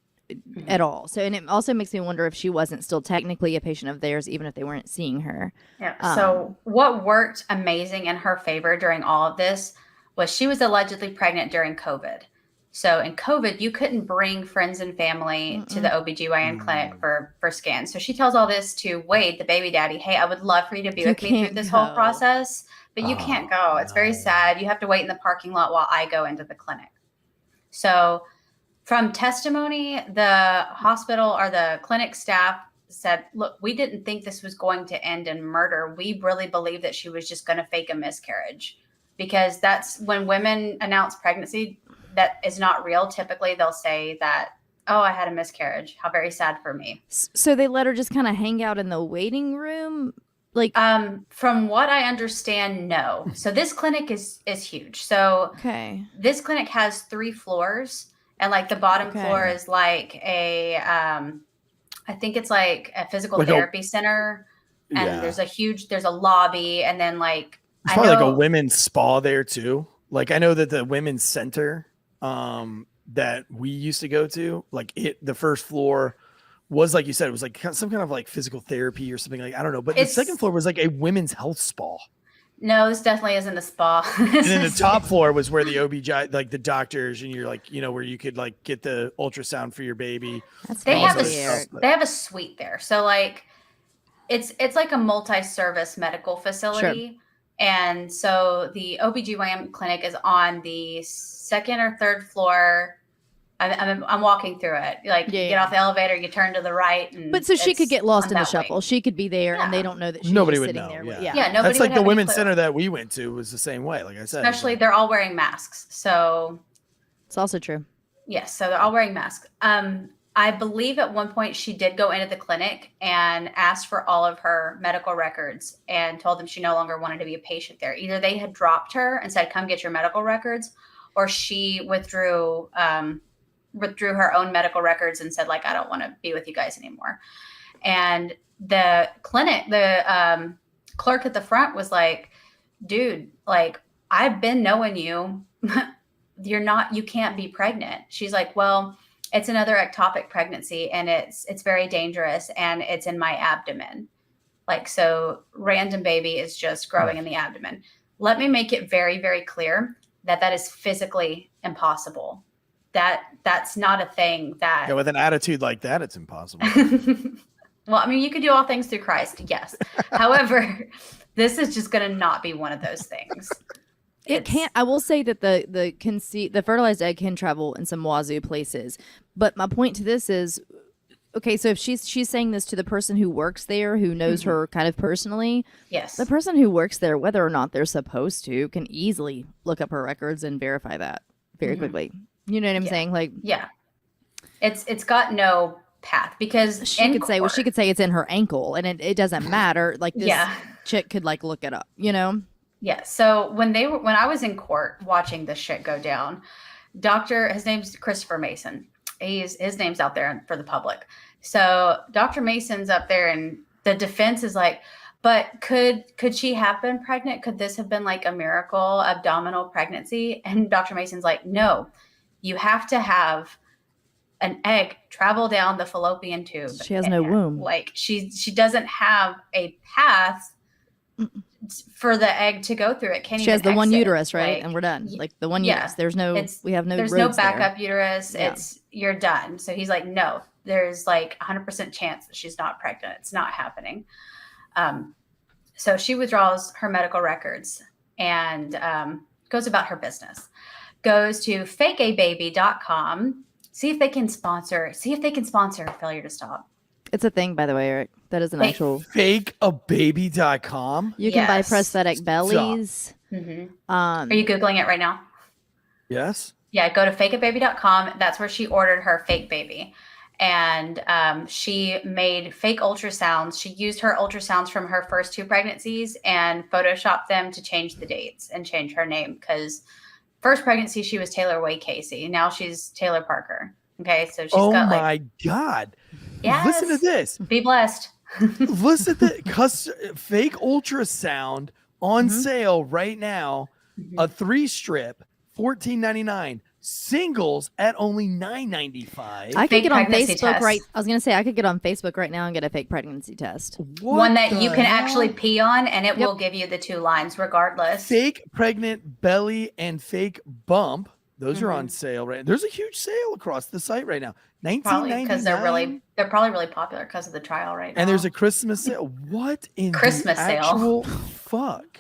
at all. So, and it also makes me wonder if she wasn't still technically a patient of theirs, even if they weren't seeing her. Yeah. So what worked amazing in her favor during all of this was she was allegedly pregnant during COVID. So in COVID, you couldn't bring friends and family to the OBGYN clinic for scans. So she tells all this to Wade, the baby daddy. Hey, I would love for you to be with me through this whole process, but you can't go. It's very sad. You have to wait in the parking lot while I go into the clinic. So from testimony, the hospital or the clinic staff said, look, we didn't think this was going to end in murder. We really believe that she was just going to fake a miscarriage, because that's when women announce pregnancy that is not real. Typically, they'll say that, oh, I had a miscarriage. How very sad for me. So they let her just kind of hang out in the waiting room? Like, from what I understand, no. So this clinic is huge. So this clinic has 3 floors. And like the bottom floor is like I think it's like a physical therapy center. And there's a lobby. And then like, it's probably like a women's spa there too. Like I know that the women's center that we used to go to, like the first floor was, like you said, it was like some kind of like physical therapy or something, like, I don't know. But the second floor was like a women's health spa. No, this definitely isn't a spa. And then the top floor was where the OBGYN, like the doctors, and you're like, where you could like get the ultrasound for your baby. They have a suite there. So like it's like a multi-service medical facility. Sure. And so the OBGYN clinic is on the 2nd or 3rd floor. I'm walking through it. Like you get off the elevator, you turn to the right. And so she could get lost in the shuffle. She could be there and they don't know that she's nobody would sitting know. there. Nobody. That's like the women's center that we went to was the same way. Like I said, especially they're all wearing masks. So it's also true. Yes. So they're all wearing masks. I believe at one point she did go into the clinic and asked for all of her medical records and told them she no longer wanted to be a patient there. Either they had dropped her and said, come get your medical records, or she withdrew her own medical records and said, like, I don't want to be with you guys anymore. And the clinic, the clerk at the front was like, dude, like, I've been knowing you. You can't be pregnant. She's like, well, it's another ectopic pregnancy and it's very dangerous and it's in my abdomen. Like, so random baby is just growing in the abdomen. Let me make it very, very clear that that is physically impossible. That's not a thing that. Yeah, with an attitude like that, it's impossible. Well, I mean, you can do all things through Christ, yes. However, this is just going to not be one of those things. It can't. I will say that the fertilized egg can travel in some wazoo places. But my point to this is, okay, so if she's saying this to the person who works there, who knows her kind of personally, Yes, the person who works there, whether or not they're supposed to, can easily look up her records and verify that very quickly. You know what I'm saying? Like, yeah, it's got no path because she could say, well, she could say it's in her ankle, and it doesn't matter. Like, this chick could like look it up, you know? Yeah. So when I was in court watching this shit go down, his name's Christopher Mason. His name's out there for the public. So Dr. Mason's up there, and the defense is like, but could she have been pregnant? Could this have been like a miracle abdominal pregnancy? And Dr. Mason's like, no, you have to have an egg travel down the fallopian tube. She has no womb. Like she doesn't have a path for the egg to go through. It can't. She has the one exit. uterus, right? Like, and we're done. Like the one uterus. There's no. There's no backup uterus. Yeah. You're done. So he's like, no. There's like 100% chance that she's not pregnant. It's not happening. So she withdraws her medical records and goes about her business. Goes to fakeababy.com. See if they can sponsor Failure to Stop. It's a thing, by the way, Eric. That is an actual. Fakeababy.com. You can buy prosthetic bellies. Are you Googling it right now? Yes. Yeah, go to fakeababy.com. That's where she ordered her fake baby. And she made fake ultrasounds. She used her ultrasounds from her first 2 pregnancies and photoshopped them to change the dates and change her name. Because first pregnancy, she was Taylor Way Casey. Now she's Taylor Parker. Okay, so she's got like. Oh my God. Yes. Listen to this. Be blessed. Listen to the fake ultrasound on sale right now. A 3-strip, $14.99. Singles at only $9.95. I could get on pregnancy Facebook test. right. I was gonna say I could get on Facebook right now and get a fake pregnancy test. One that you can hell? actually pee on, and it will give you the 2 lines regardless. Fake pregnant belly and fake bump. Those are on sale right now. There's a huge sale across the site right now. Probably because they're probably really popular because of the trial right now. And there's a Christmas sale. What in Christmas the sale? actual fuck?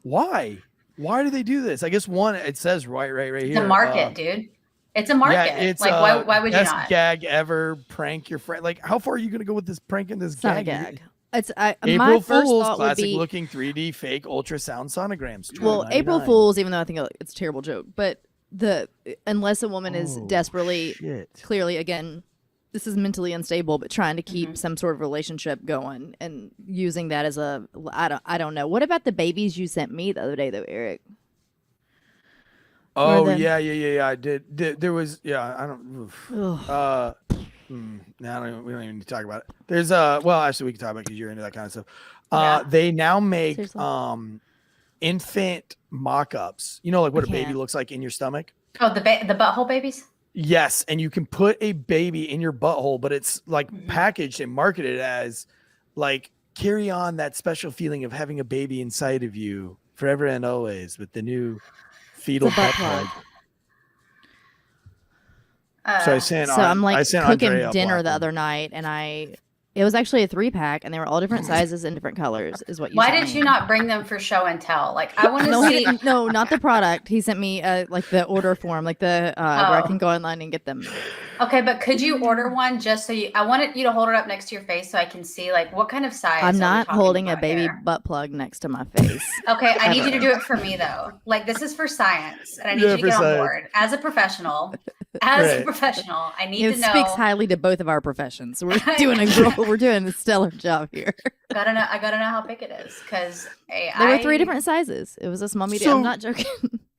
Why? Why do they do this? I guess one, it says right here. It's a market, dude. It's a market. Yeah, it's like why would you best not? gag ever. Prank your friend. Like, how far are you going to go with this pranking this It's not a gag? gag. It's my April first Fool's thought would classic be looking 3D fake ultrasound sonograms. well, April $12.99. Fool's, even though I think it's a terrible joke, but unless a woman is desperately clearly again. This is mentally unstable, but trying to keep some sort of relationship going and using that as I don't know. What about the babies you sent me the other day though, Eric? Oh yeah. I did. There was I don't. No, we don't even need to talk about it. There's well, actually, we can talk about it because you're into that kind of stuff. They now make infant mock-ups. You know, like what a baby looks like in your stomach. Oh, the butthole babies. Yes, and you can put a baby in your butthole, but it's like packaged and marketed as like carry on that special feeling of having a baby inside of you forever and always with the new fetal butt plug. So I'm like cooking Andrea dinner the other night, and it was actually a 3-pack, and they were all different sizes and different colors. Is what you? Why sent did me. you not bring them for show and tell? Like I want to No, see. no, not the product. He sent me like the order form, like the where I can go online and get them. Okay, but could you order one just so I wanted you to hold it up next to your face so I can see like what kind of size. I'm are we not talking holding a about baby here? butt plug next to my face. Okay, I need you to do it for me though. Like this is for science, and I need you to get on board as a professional. As a professional, I need It to know. speaks highly to both of our professions. We're doing a stellar job here. I gotta know how big it is because There were 3 different sizes. It was a small, medium. I'm not joking.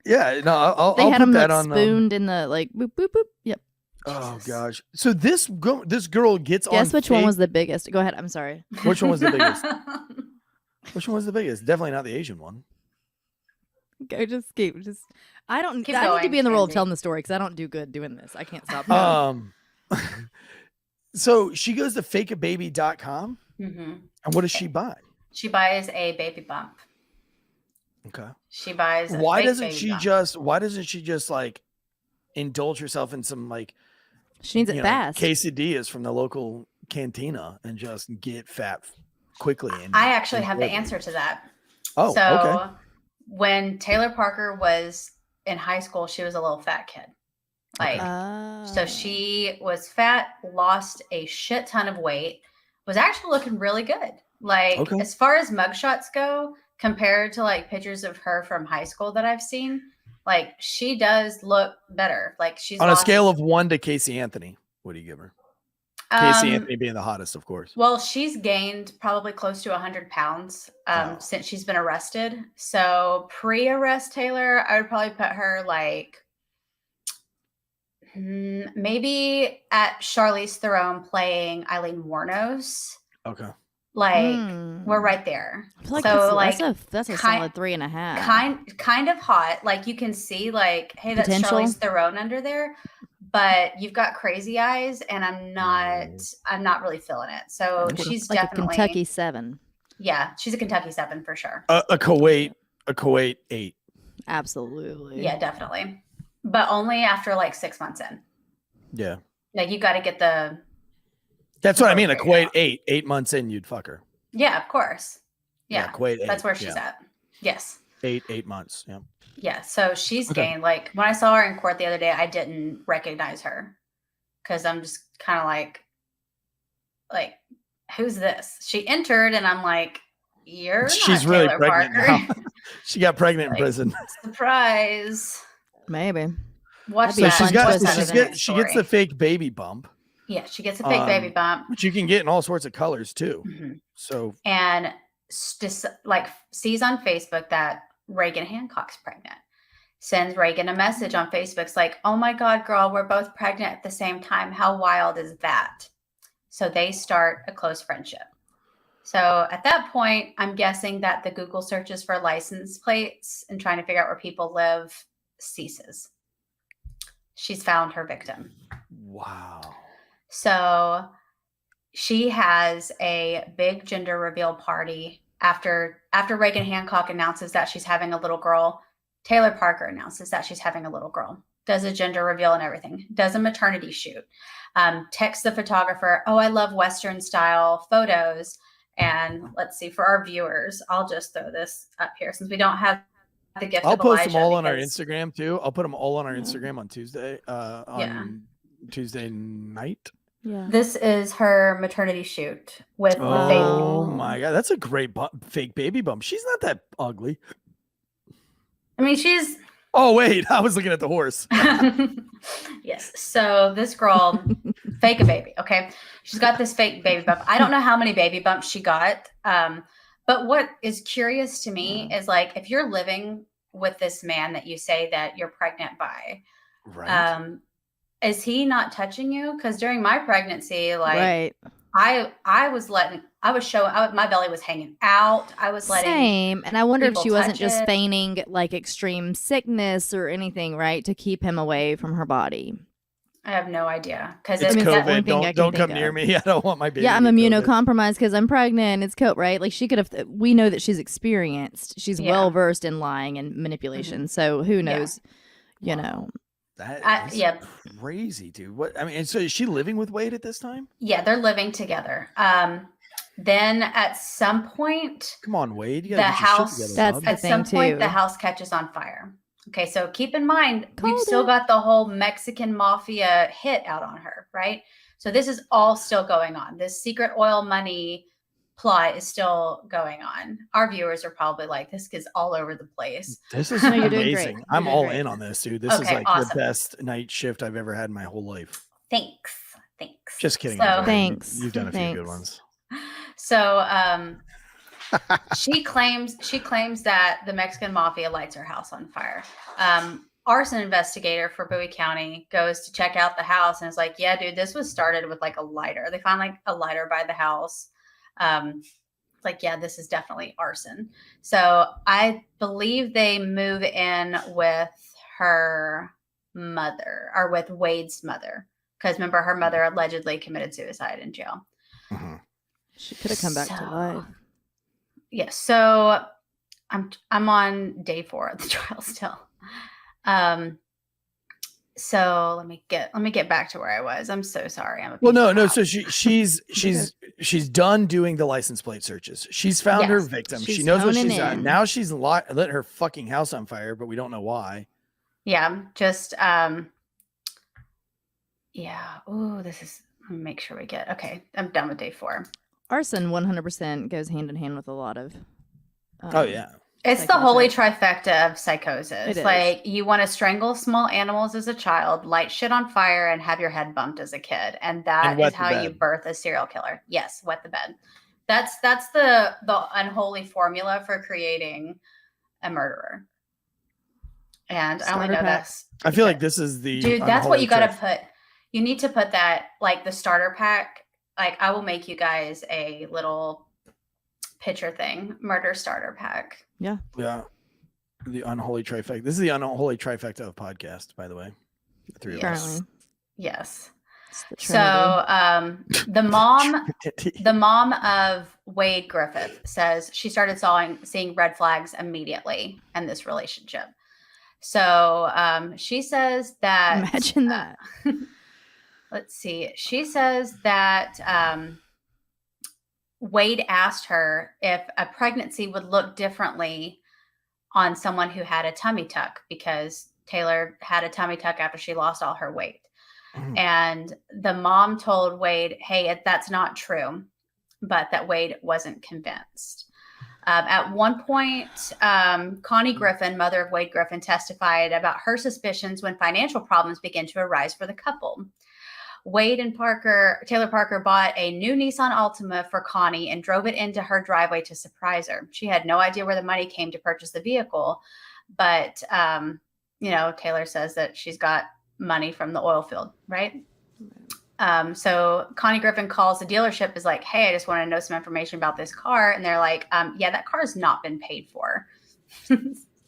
Yeah, no, I'll They had put them that like on. spooned in the like boop boop boop. Yep. Oh gosh. So this girl gets on. Guess which one was the biggest? Go ahead. I'm sorry. Which one was the biggest? Which one was the biggest? Definitely not the Asian one. Go just keep. I don't. Keep I need to going, be in the role of Tansey. telling the story because I don't do good doing this. I can't stop. So she goes to fakeababy.com And what does she buy? She buys a baby bump. Okay. She buys. Why fake doesn't baby she bump. just? Why doesn't she just like indulge herself in some like She needs it fast. quesadillas from the local cantina and just get fat quickly? And I actually have the enjoy it? answer to that. Oh, So okay. when Taylor Parker was in high school, she was a little fat kid. Like, so she was fat, lost a shit ton of weight, was actually looking really good. Like, Okay. as far as mugshots go, compared to like pictures of her from high school that I've seen, like she does look better. Like she's On a lost- scale of 1 to Casey Anthony, what do you give her? Casey Anthony being the hottest, of course. Well, she's gained probably close to 100 pounds since she's been arrested. So pre-arrest Taylor, I would probably put her like maybe at Charlize Theron playing Eileen Wuornos. Okay. Like we're right there. I feel like So that's a solid 3.5. Kind of hot. Like you can see like, hey, that's Potential. Charlize Theron under there. But you've got crazy eyes, and I'm not really feeling it. So she's like definitely a Kentucky 7. Yeah, she's a Kentucky 7 for sure. A Kuwait 8. Absolutely. Yeah, definitely. But only after like 6 months in. Yeah. Like you got to get the. That's what I mean. A figure it Kuwait out. 8 months in, you'd fuck her. Yeah, of course. Yeah, Kuwait 8. that's where she's at. Yes. 8 months. Yeah. Yeah, so she's Okay. gained. Like when I saw her in court the other day, I didn't recognize her because I'm just kind of like, who's this? She entered, and I'm like, you're. She's not really Taylor pregnant Parker. now. She got pregnant Like, in prison. Surprise! Maybe. Watch That'd be that. a fun Watch twist that to as the the next she gets the story. fake baby bump, Yeah, she gets a fake baby bump, which you can get in all sorts of colors too. Mhm. So and just like sees on Facebook that Reagan Hancock's pregnant. Sends Reagan a message on Facebook. It's like, oh my God, girl, we're both pregnant at the same time. How wild is that? So they start a close friendship. So at that point, I'm guessing that the Google searches for license plates and trying to figure out where people live ceases. She's found her victim. wow. So she has a big gender reveal party after Reagan Hancock announces that she's having a little girl. Taylor Parker announces that she's having a little girl, does a gender reveal and everything, does a maternity shoot, texts the photographer, oh, I love Western style photos. And let's see, for our viewers, I'll just throw this up here since we don't have the gift I'll of post Elijah them all on our because- Instagram too. I'll put them all on our Instagram on Tuesday. Tuesday night. Yeah. This is her maternity shoot with the Oh my God, that's a great fake baby bump. She's not that ugly. I mean, she's Oh wait, I was looking at the horse. yes. So this girl fake a baby. Okay. She's got this fake baby bump. I don't know how many baby bumps she got. But what is curious to me is like, if you're living with this man that you say that you're pregnant by, Right. is he not touching you? Because during my pregnancy, like Right. I was showing, my belly was hanging out. I was letting Same. And I wonder if people she wasn't touch just it. feigning like extreme sickness or anything, right? To keep him away from her body. I have no idea. Because It's mean, that's one COVID. thing I can Don't come think near of. me. I don't want my baby. Yeah, I'm to get COVID. immunocompromised because I'm pregnant. It's right? Like she could have. We know that she's experienced. She's Yeah. well versed in lying and manipulation. So who knows? You know. That is yeah. crazy, dude. What I mean, and so is she living with Wade at this time? Yeah, they're living together. Then at some point, Come on, Wade. You the gotta get your shit house together, That's bub. the at some thing, point too. the house catches on fire. Okay, so keep in mind we've Called still it. got the whole Mexican mafia hit out on her, right? So this is all still going on. This secret oil money plot is still going on. Our viewers are probably like, this is all over the place. This is No, you're doing great. amazing. You're I'm doing all great. in on this, dude. This is Okay, like awesome. the best night shift I've ever had in my whole life. Thanks. Just kidding. So, Andrea. Thanks. You've done a few good Thanks. ones. So she claims that the Mexican mafia lights her house on fire. Arson investigator for Bowie County goes to check out the house and is like, yeah, dude, this was started with like a lighter. They found like a lighter by the house. Like, yeah, this is definitely arson. So I believe they move in with her mother or with Wade's mother. Because remember, her mother allegedly committed suicide in jail. Mhm. She could have come back to life. Yeah, so I'm on day 4 of the trial still. So let me get back to where I was. I'm so sorry. No. So she's done doing the license plate searches. She's found her victim. She knows what she's done. Now she's lit her fucking house on fire, but we don't know why. Yeah, just yeah. Oh, let me make sure we get okay. I'm done with day 4. Arson 100% goes hand in hand with a lot of. Oh yeah. It's the holy trifecta of psychosis. It like you want to strangle small animals as a child, light shit on fire, and have your head bumped as a kid, and that is how you birth a serial killer. Yes, wet the bed. That's the unholy formula for creating a murderer. And I only know this. I feel like this is the dude. That's what you got to put. You need to put that like the starter pack. Like I will make you guys a little picture thing, murder starter pack. Yeah. The unholy trifecta. This is the unholy trifecta of podcast, by the way. The 3 of us. Yes. So the mom of Wade Griffith says she started seeing red flags immediately in this relationship. So she says that imagine that. Let's see. She says that Wade asked her if a pregnancy would look differently on someone who had a tummy tuck, because Taylor had a tummy tuck after she lost all her weight. And the mom told Wade, hey, that's not true, but that Wade wasn't convinced. At one point, Connie Griffin, mother of Wade Griffin, testified about her suspicions when financial problems began to arise for the couple. Wade and Taylor Parker bought a new Nissan Altima for Connie and drove it into her driveway to surprise her. She had no idea where the money came to purchase the vehicle, but Taylor says that she's got money from the oil field, right? So Connie Griffin calls the dealership, is like, hey, I just want to know some information about this car. And they're like, yeah, that car has not been paid for.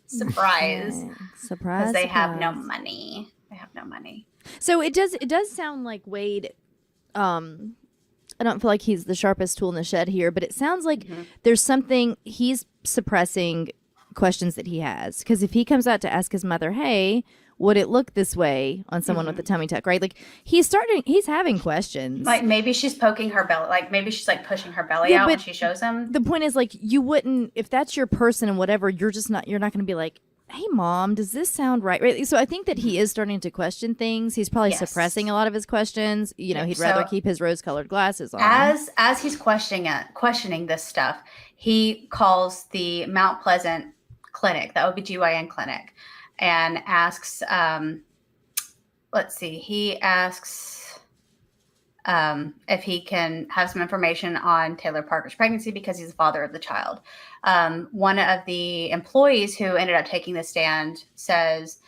Surprise. Because they have no money. They have no money. So it does sound like Wade, I don't feel like he's the sharpest tool in the shed here, but it sounds like there's something he's suppressing questions that he has. Because if he comes out to ask his mother, hey, would it look this way on someone with a tummy tuck, right? Like he's having questions. Like maybe she's poking her belly, like maybe she's like pushing her belly out when she shows him. The point is, like, you wouldn't, if that's your person and whatever, you're not going to be like, hey mom, does this sound right? So I think that he is starting to question things. He's probably suppressing a lot of his questions. He'd rather keep his rose-colored glasses on. As he's questioning this stuff, he calls the Mount Pleasant clinic, the OBGYN clinic, and asks, he asks if he can have some information on Taylor Parker's pregnancy because he's the father of the child. One of the employees who ended up taking the stand says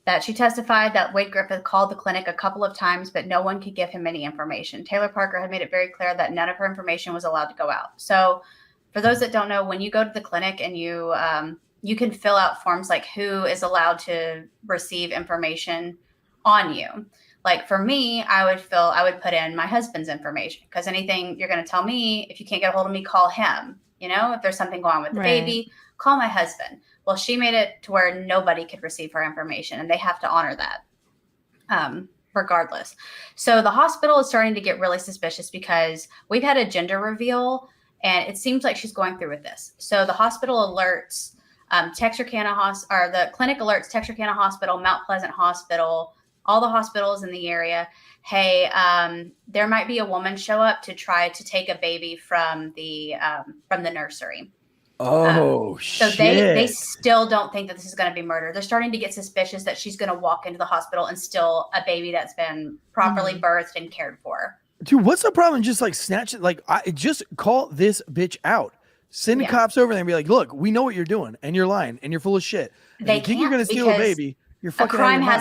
that she testified that Wade Griffith called the clinic a couple of times, but no one could give him any information. Taylor Parker had made it very clear that none of her information was allowed to go out. So for those that don't know, when you go to the clinic and you can fill out forms like who is allowed to receive information on you. Like for me, I would put in my husband's information, because anything you're going to tell me, if you can't get a hold of me, call him. If there's something going on with the baby, call my husband. Well, she made it to where nobody could receive her information, and they have to honor that regardless. So the hospital is starting to get really suspicious because we've had a gender reveal, and it seems like she's going through with this. So the hospital alerts Texarkana or the clinic alerts Texarkana Hospital, Mount Pleasant Hospital, all the hospitals in the area. Hey, there might be a woman show up to try to take a baby from the nursery. Shit. So they still don't think that this is going to be murder. They're starting to get suspicious that she's going to walk into the hospital and steal a baby that's been properly birthed and cared for. Dude, what's the problem? Just like snatch it. Like, just call this bitch out. Send cops over there and be like, look, we know what you're doing, and you're lying, and you're full of shit. And They you think you're going to steal a baby. You're A fucking crime out of your mind.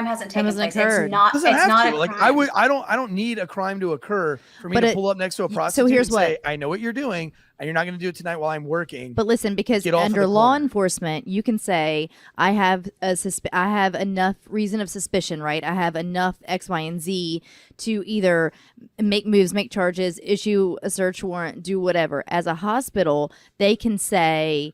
hasn't taken hasn't place. occurred. It's not. Doesn't It's have not to. a Like crime. I don't need a crime to occur for me But to it- pull up next to a so prostitute here's and say, what- I know what you're doing, and you're not going to do it tonight while I'm working. But listen, because Get off of under the law corner. enforcement, you can say I have I have enough reason of suspicion, right? I have enough X, Y, and Z to either make moves, make charges, issue a search warrant, do whatever. As a hospital, they can say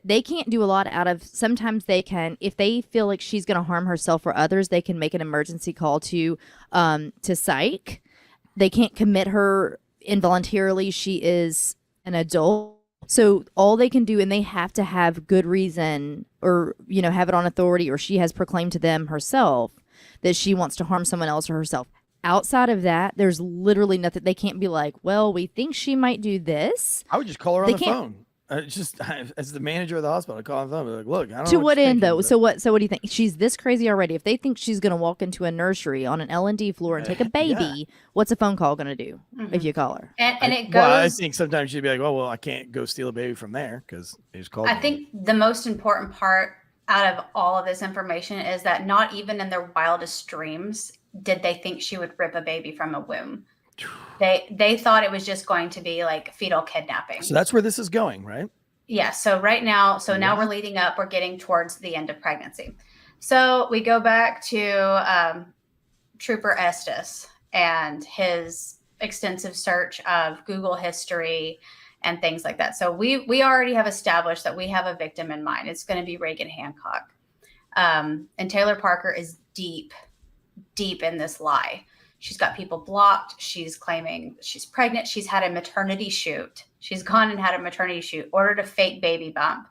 they can't do a lot out of. Sometimes they can, if they feel like she's going to harm herself or others, they can make an emergency call to psych. They can't commit her involuntarily. She is an adult. So all they can do, and they have to have good reason, or have it on authority, or she has proclaimed to them herself that she wants to harm someone else or herself. Outside of that, there's literally nothing. They can't be like, well, we think she might do this. I would just call her on They the can't- phone. Just as the manager of the hospital, I call on the phone. Be like, look, I don't know To what you're end, thinking, though? but- So what do you think? She's this crazy already. If they think she's going to walk into a nursery on an L&D floor and take a baby, what's a phone call going to do if you call her? And it goes. Well, I think sometimes she'd be like, well, I can't go steal a baby from there because they just called I me. think the most important part out of all of this information is that not even in their wildest dreams did they think she would rip a baby from a womb. They thought it was just going to be like fetal kidnapping. So that's where this is going, right? Yeah. So now we're leading up. We're getting towards the end of pregnancy. So we go back to Trooper Estes and his extensive search of Google history and things like that. So we already have established that we have a victim in mind. It's going to be Reagan Hancock. And Taylor Parker is deep in this lie. She's got people blocked. She's claiming she's pregnant. She's had a maternity shoot. She's gone and had a maternity shoot, ordered a fake baby bump.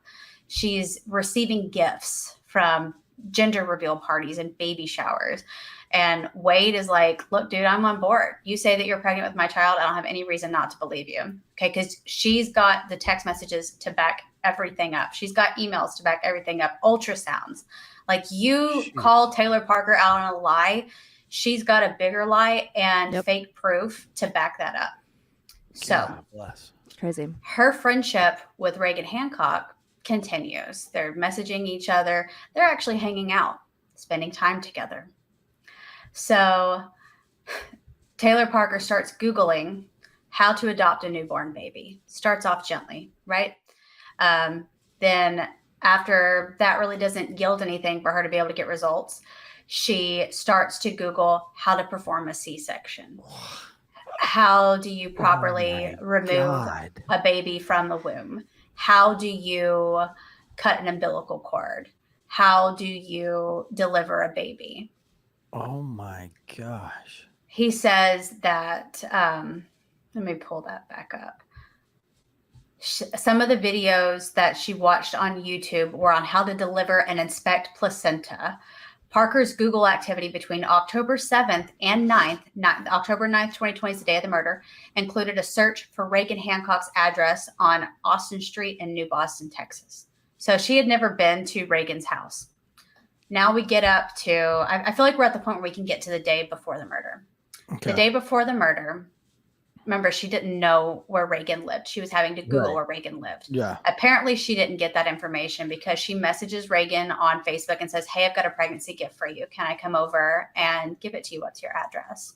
She's receiving gifts from gender reveal parties and baby showers. And Wade is like, look, dude, I'm on board. You say that you're pregnant with my child. I don't have any reason not to believe you. Okay. Because she's got the text messages to back everything up. She's got emails to back everything up, ultrasounds. Like you call Taylor Parker out on a lie. She's got a bigger lie and fake proof to back that up. So God bless. Crazy. her friendship with Reagan Hancock continues. They're messaging each other. They're actually hanging out, spending time together. So Taylor Parker starts Googling how to adopt a newborn baby. Starts off gently, right? Then after that really doesn't yield anything for her to be able to get results, she starts to Google how to perform a C-section. How do you properly remove a baby from the womb? How do you cut an umbilical cord? How do you deliver a baby? Oh my gosh. He says that, let me pull that back up. Some of the videos that she watched on YouTube were on how to deliver and inspect placenta. Parker's Google activity between October 7th and 9th, October 9th, 2020 is the day of the murder, included a search for Reagan Hancock's address on Austin Street in New Boston, Texas. So she had never been to Reagan's house. Now we get up to, I feel like we're at the point where we can get to the day before the murder. Okay. The day before the murder, remember, she didn't know where Reagan lived. She was having to Google where Reagan lived. Yeah. Apparently, she didn't get that information because she messages Reagan on Facebook and says, hey, I've got a pregnancy gift for you. Can I come over and give it to you? What's your address?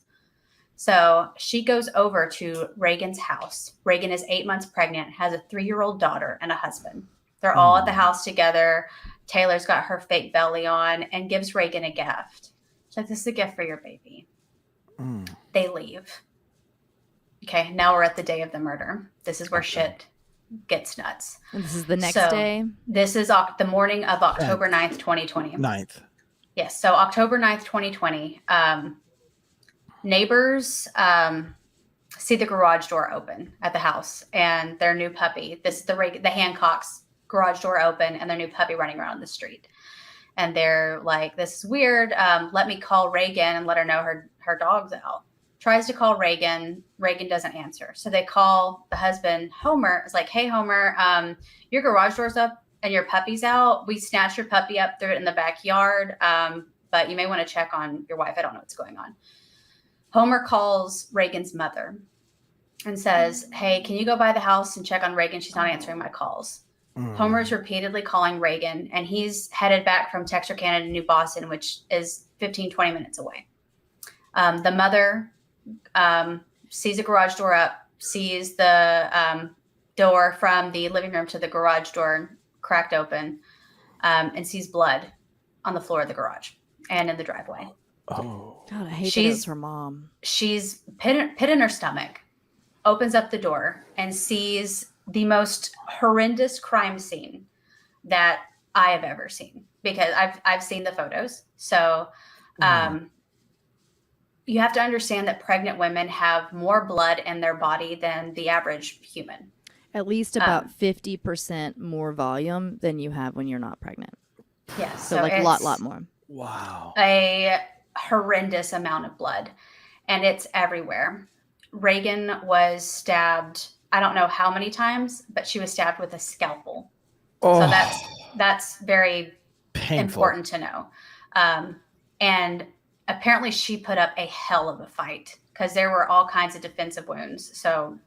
So she goes over to Reagan's house. Reagan is 8 months pregnant, has a 3-year-old daughter and a husband. They're all at the house together. Taylor's got her fake belly on and gives Reagan a gift. She's like, this is a gift for your baby. They leave. Okay, now we're at the day of the murder. This is where shit gets nuts. And this is the next So, day. This is the morning of October 9th, 2020. 9th. Yes, so October 9th, 2020. Neighbors see the garage door open at the house and their new puppy. This is the Hancock's garage door open and their new puppy running around the street. And they're like, this is weird. Let me call Reagan and let her know her dog's out. Tries to call Reagan. Reagan doesn't answer. So they call the husband, Homer. It's like, hey, Homer, your garage door's up and your puppy's out. We snatched your puppy up, threw it in the backyard. But you may want to check on your wife. I don't know what's going on. Homer calls Reagan's mother and says, hey, can you go by the house and check on Reagan? She's not answering my calls. Homer's repeatedly calling Reagan, and he's headed back from Texarkana to New Boston, which is 15, 20 minutes away. The mother sees a garage door up, sees the door from the living room to the garage door cracked open, and sees blood on the floor of the garage and in the driveway. Oh, God, I hate that it was her mom. She's pit in her stomach, opens up the door, and sees the most horrendous crime scene that I have ever seen, because I've seen the photos. So you have to understand that pregnant women have more blood in their body than the average human. At least about 50% more volume than you have when you're not pregnant. Yes. So like a lot more. wow. A horrendous amount of blood, and it's everywhere. Reagan was stabbed, I don't know how many times, but she was stabbed with a scalpel. Oh, So that's very painful. important to know. And apparently she put up a hell of a fight, because there were all kinds of defensive wounds. So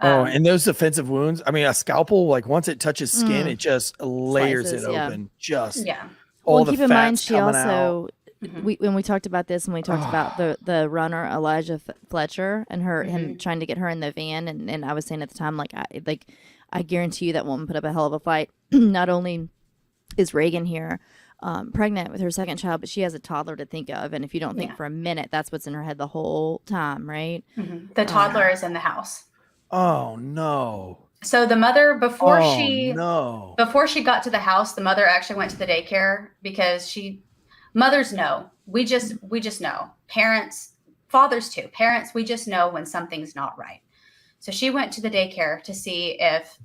and those defensive wounds, I mean, a scalpel, like once it touches skin, it just layers Slices, it yeah. open. Just yeah. all Well, the keep in mind, fats she coming also, out. when we talked about this, and we talked about the runner Elijah Fletcher and him trying to get her in the van, and I was saying at the time, I guarantee you that woman put up a hell of a fight. Not only is Reagan here pregnant with her second child, but she has a toddler to think of, and if you don't think for a minute, that's what's in her head the whole time, right? The toddler is in the house. Oh no. So the mother, before she got to the house, the mother actually went to the daycare, because mothers know. We just know. Parents, fathers too. Parents, we just know when something's not right. So she went to the daycare to see if,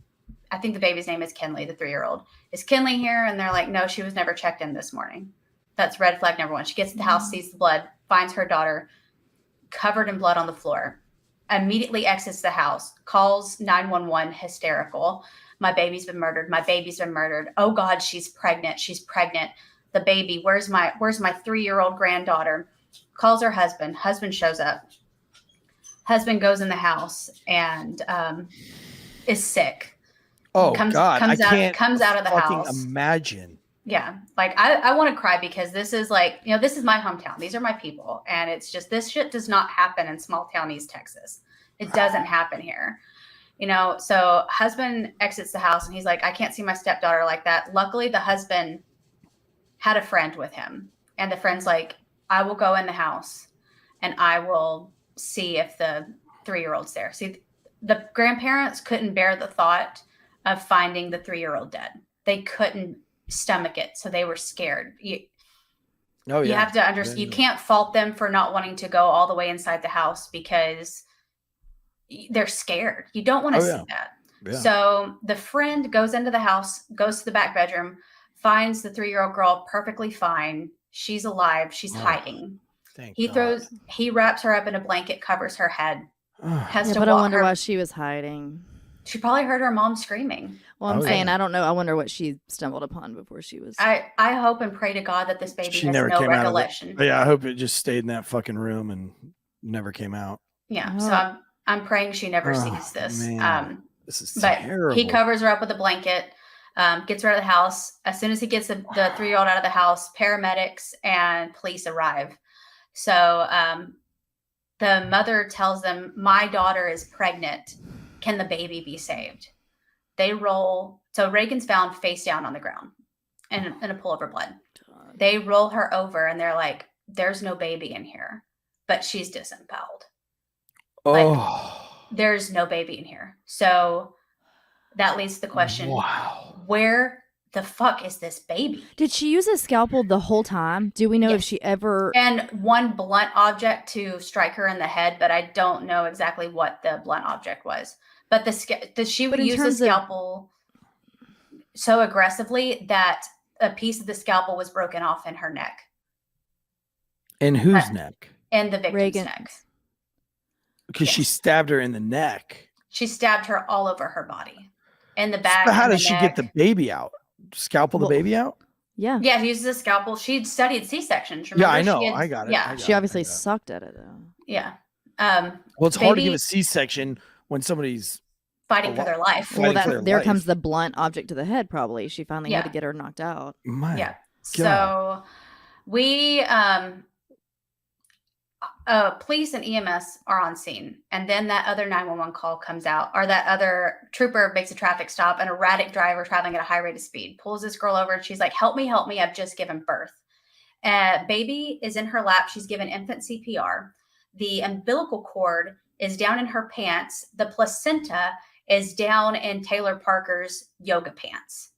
I think the baby's name is Kinley, the 3-year-old. Is Kinley here? And they're like, no, she was never checked in this morning. That's red flag number one. She gets to the house, sees the blood, finds her daughter covered in blood on the floor, immediately exits the house, calls 911 hysterical. My baby's been murdered. My baby's been murdered. Oh God, she's pregnant. She's pregnant. The baby, where's my 3-year-old granddaughter? Calls her husband. Husband shows up. Husband goes in the house and is sick. Oh comes, God, comes I out, can't comes out of the fucking house. imagine. Yeah, like I want to cry, because this is like, this is my hometown. These are my people, and it's just, this shit does not happen in small town East Texas. It doesn't happen here. So husband exits the house, and he's like, I can't see my stepdaughter like that. Luckily, the husband had a friend with him, and the friend's like, I will go in the house and I will see if the 3-year-old's there. See, the grandparents couldn't bear the thought of finding the 3-year-old dead. They couldn't stomach it, so they were scared. You have to understand, you can't fault them for not wanting to go all the way inside the house, because they're scared. You don't want to see that. Yeah. So the friend goes into the house, goes to the back bedroom, finds the 3-year-old girl perfectly fine. She's alive. She's hiding. He wraps her up in a blanket, covers her head. But I wonder why she was hiding. She probably heard her mom screaming. Well, I'm saying, I don't know. I wonder what she stumbled upon before she was. I hope and pray to God that this baby has no recollection. Yeah, I hope it just stayed in that fucking room and never came out. Yeah, so I'm praying she never sees this. Man, this is terrible. He covers her up with a blanket, gets her out of the house. As soon as he gets the 3-year-old out of the house, paramedics and police arrive. So the mother tells them, my daughter is pregnant. Can the baby be saved? They roll. So Reagan's found face down on the ground in a pool of her blood. They roll her over, and they're like, there's no baby in here, but she's disemboweled. There's no baby in here. So that leads to the question, where the fuck is this baby? Did she use a scalpel the whole time? Do we know if she ever... And one blunt object to strike her in the head, but I don't know exactly what the blunt object was. But she would use the scalpel so aggressively that a piece of the scalpel was broken off in her neck. In whose neck? In the victim's Reagan's neck. Because she stabbed her in the neck. She stabbed her all over her body. In the back. So how does she get the baby out? Scalpel the baby out? Yeah. Yeah, she uses a scalpel. She'd studied C-sections. Yeah, I know. I got it. Yeah. She obviously sucked at it, though. Yeah. Well, it's hard to give a C-section when somebody's fighting for their life. Fighting Well, for their there life. comes the blunt object to the head. Probably she finally had Yeah. to get her knocked out. My Yeah. God. So we police and EMS are on scene, and then that other 911 call comes out, or that other trooper makes a traffic stop. An erratic driver traveling at a high rate of speed pulls this girl over, and she's like, help me, I've just given birth. Baby is in her lap. She's given infant CPR. The umbilical cord is down in her pants. The placenta is down in Taylor Parker's yoga pants,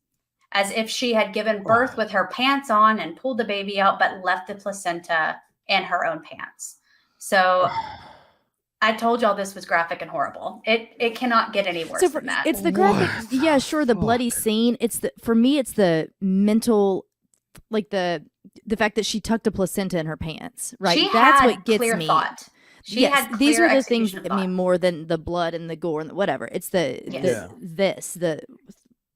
as if she had given birth with her pants on and pulled the baby out, but left the placenta in her own pants. So I told y'all this was graphic and horrible. It cannot get any worse than that. It's the graphic. Yeah, sure. The bloody scene. For me, it's the mental, like the fact that she tucked a placenta in her pants. Right. That's what gets clear me. Thought. Yes, these are the things that that mean more than the blood and the gore and whatever. It's the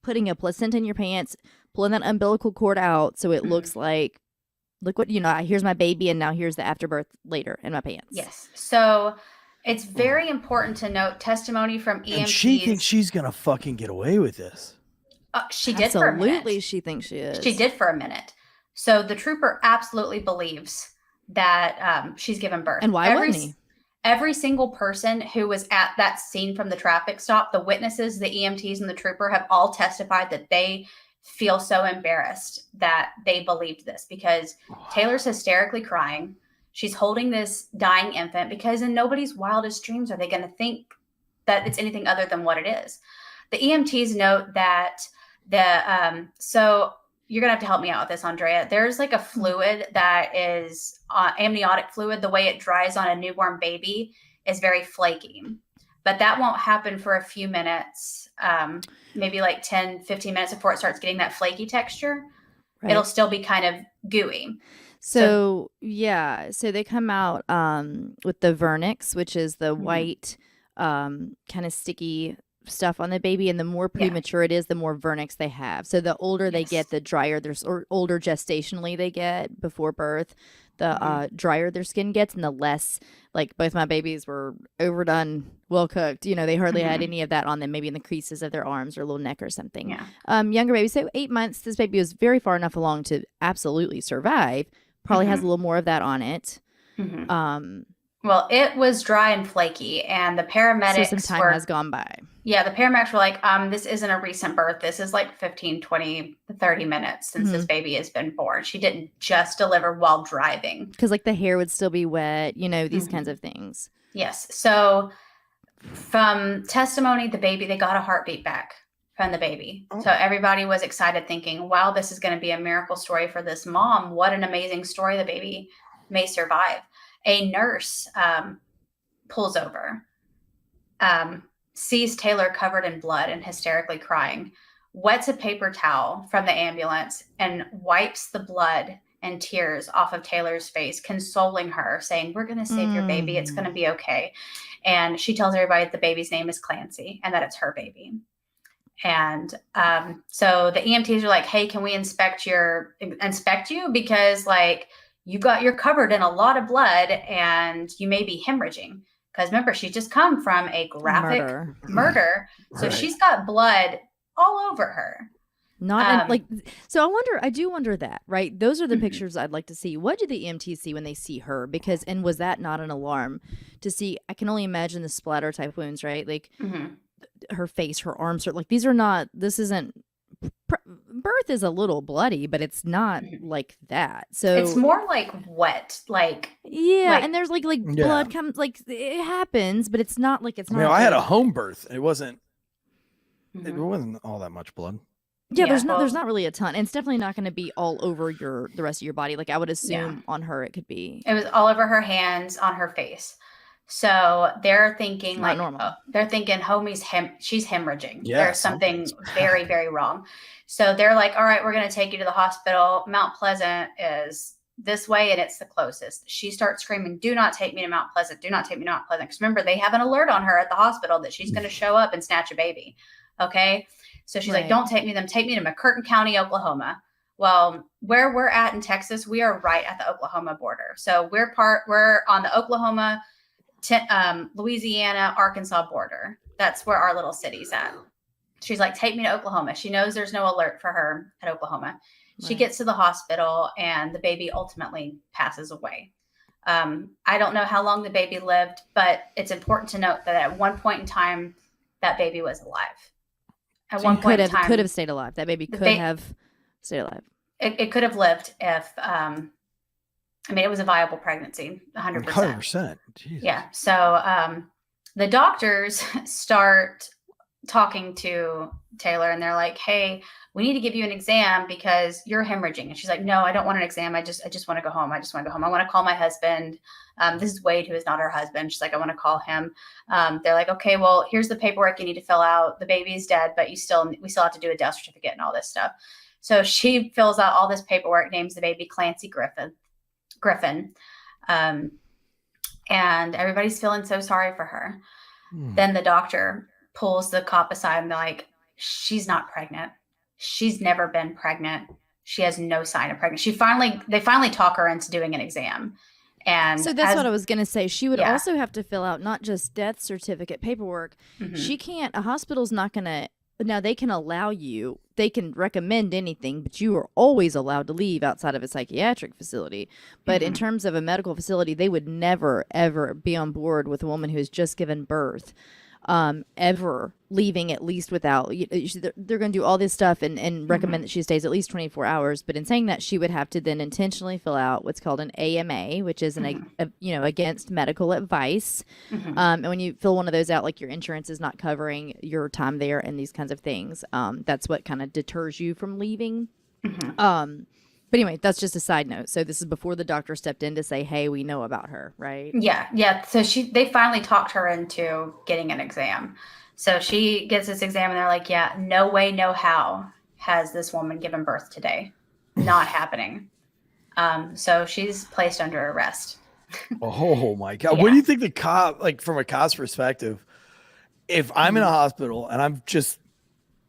putting a placenta in your pants, pulling that umbilical cord out so it looks like, look what, here's my baby and now here's the afterbirth later in my pants. Yes. So it's very important to note testimony from EMTs. And she thinks she's going to fucking get away with this. She did for a minute. Absolutely, she thinks she is. She did for a minute. So the trooper absolutely believes that she's given birth. And why wouldn't he? Every single person who was at that scene from the traffic stop, the witnesses, the EMTs, and the trooper have all testified that they feel so embarrassed that they believed this, because Taylor's hysterically crying. She's holding this dying infant, because in nobody's wildest dreams are they going to think that it's anything other than what it is. The EMTs note that so you're going to have to help me out with this, Andrea. There's like a fluid that is amniotic fluid. The way it dries on a newborn baby is very flaky, but that won't happen for a few minutes, maybe like 10, 15 minutes before it starts getting that flaky texture. Right. It'll still be kind of gooey. So they come out with the vernix, which is the white kind of sticky stuff on the baby, and the more premature it is, the more vernix they have. So the older they get, the drier or older gestationally they get before birth, the drier their skin gets, and the less, like both my babies were overdone, well cooked. They hardly had any of that on them, maybe in the creases of their arms or a little neck or something. Younger babies, so 8 months, this baby was very far enough along to absolutely survive. Probably has a little more of that on it. Well, it was dry and flaky, and the paramedics so some time has gone by. Yeah, the paramedics were like, this isn't a recent birth. This is like 15, 20, 30 minutes since this baby has been born. She didn't just deliver while driving. Because like the hair would still be wet, these kinds of things. Yes. So from testimony, they got a heartbeat back from the baby. So everybody was excited, thinking, wow, this is going to be a miracle story for this mom. What an amazing story. The baby may survive. A nurse pulls over, sees Taylor covered in blood and hysterically crying, wets a paper towel from the ambulance, and wipes the blood and tears off of Taylor's face, consoling her, saying, we're going to save your baby. It's going to be okay. And she tells everybody that the baby's name is Clancy and that it's her baby. And so the EMTs are like, hey, can we inspect you? Because you're covered in a lot of blood and you may be hemorrhaging. Because remember, she's just come from a graphic murder. So Right. She's got blood all over her. I do wonder that, right? Those are the pictures I'd like to see. What do the EMTs see when they see her? And was that not an alarm to see? I can only imagine the splatter type wounds, right? Like her face, her arms are this isn't, birth is a little bloody, but it's not like that. So it's more like wet, and there's like blood comes, like it happens, but it's not like it's not. I had a home birth. It wasn't all that much blood. Yeah, there's not really a ton. And it's definitely not going to be all over the rest of your body. Like I would assume on her it could be. It was all over her hands, on her face. So they're thinking homie's she's hemorrhaging. Yeah, There's something very, very wrong. So they're like, all right, we're going to take you to the hospital. Mount Pleasant is this way and it's the closest. She starts screaming, do not take me to Mount Pleasant. Do not take me to Mount Pleasant. Because remember, they have an alert on her at the hospital that she's going to show up and snatch a baby. Okay. So she's like, don't take me them. Take me to McCurtain County, Oklahoma. Well, where we're at in Texas, we are right at the Oklahoma border. So we're on the Oklahoma, Louisiana, Arkansas border. That's where our little city's at. She's like, take me to Oklahoma. She knows there's no alert for her at Oklahoma. She gets to the hospital and the baby ultimately passes away. I don't know how long the baby lived, but it's important to note that at one point in time, that baby was alive. At one point in time, could have stayed alive. That baby could have stayed alive. It could have lived if, it was a viable pregnancy, 100%. 100%. Jesus. Yeah. So the doctors start talking to Taylor and they're like, hey, we need to give you an exam because you're hemorrhaging. And she's like, no, I don't want an exam. I just want to go home. I just want to go home. I want to call my husband. This is Wade, who is not her husband. She's like, I want to call him. They're like, okay, well, here's the paperwork you need to fill out. The baby is dead, but we still have to do a death certificate and all this stuff. So she fills out all this paperwork, names the baby Clancy Griffin. And everybody's feeling so sorry for her. Then the doctor pulls the cop aside and they're like, she's not pregnant. She's never been pregnant. She has no sign of pregnancy. They finally talk her into doing an exam. And so that's what I was going to say. She would also have to fill out not just death certificate paperwork. She can't, a hospital's not going to, now they can allow you, they can recommend anything, but you are always allowed to leave outside of a psychiatric facility. But in terms of a medical facility, they would never, ever be on board with a woman who has just given birth. Ever leaving at least without, they're going to do all this stuff and recommend that she stays at least 24 hours. But in saying that, she would have to then intentionally fill out what's called an AMA, which is against medical advice. And when you fill one of those out, like your insurance is not covering your time there and these kinds of things, that's what kind of deters you from leaving. But anyway, that's just a side note. So this is before the doctor stepped in to say, hey, we know about her, right? Yeah. So they finally talked her into getting an exam. So she gets this exam and they're like, yeah, no way, no how has this woman given birth today. Not happening. So she's placed under arrest. Oh my God. Yeah. What do you think the cop, like from a cop's perspective, if I'm in a hospital and I've just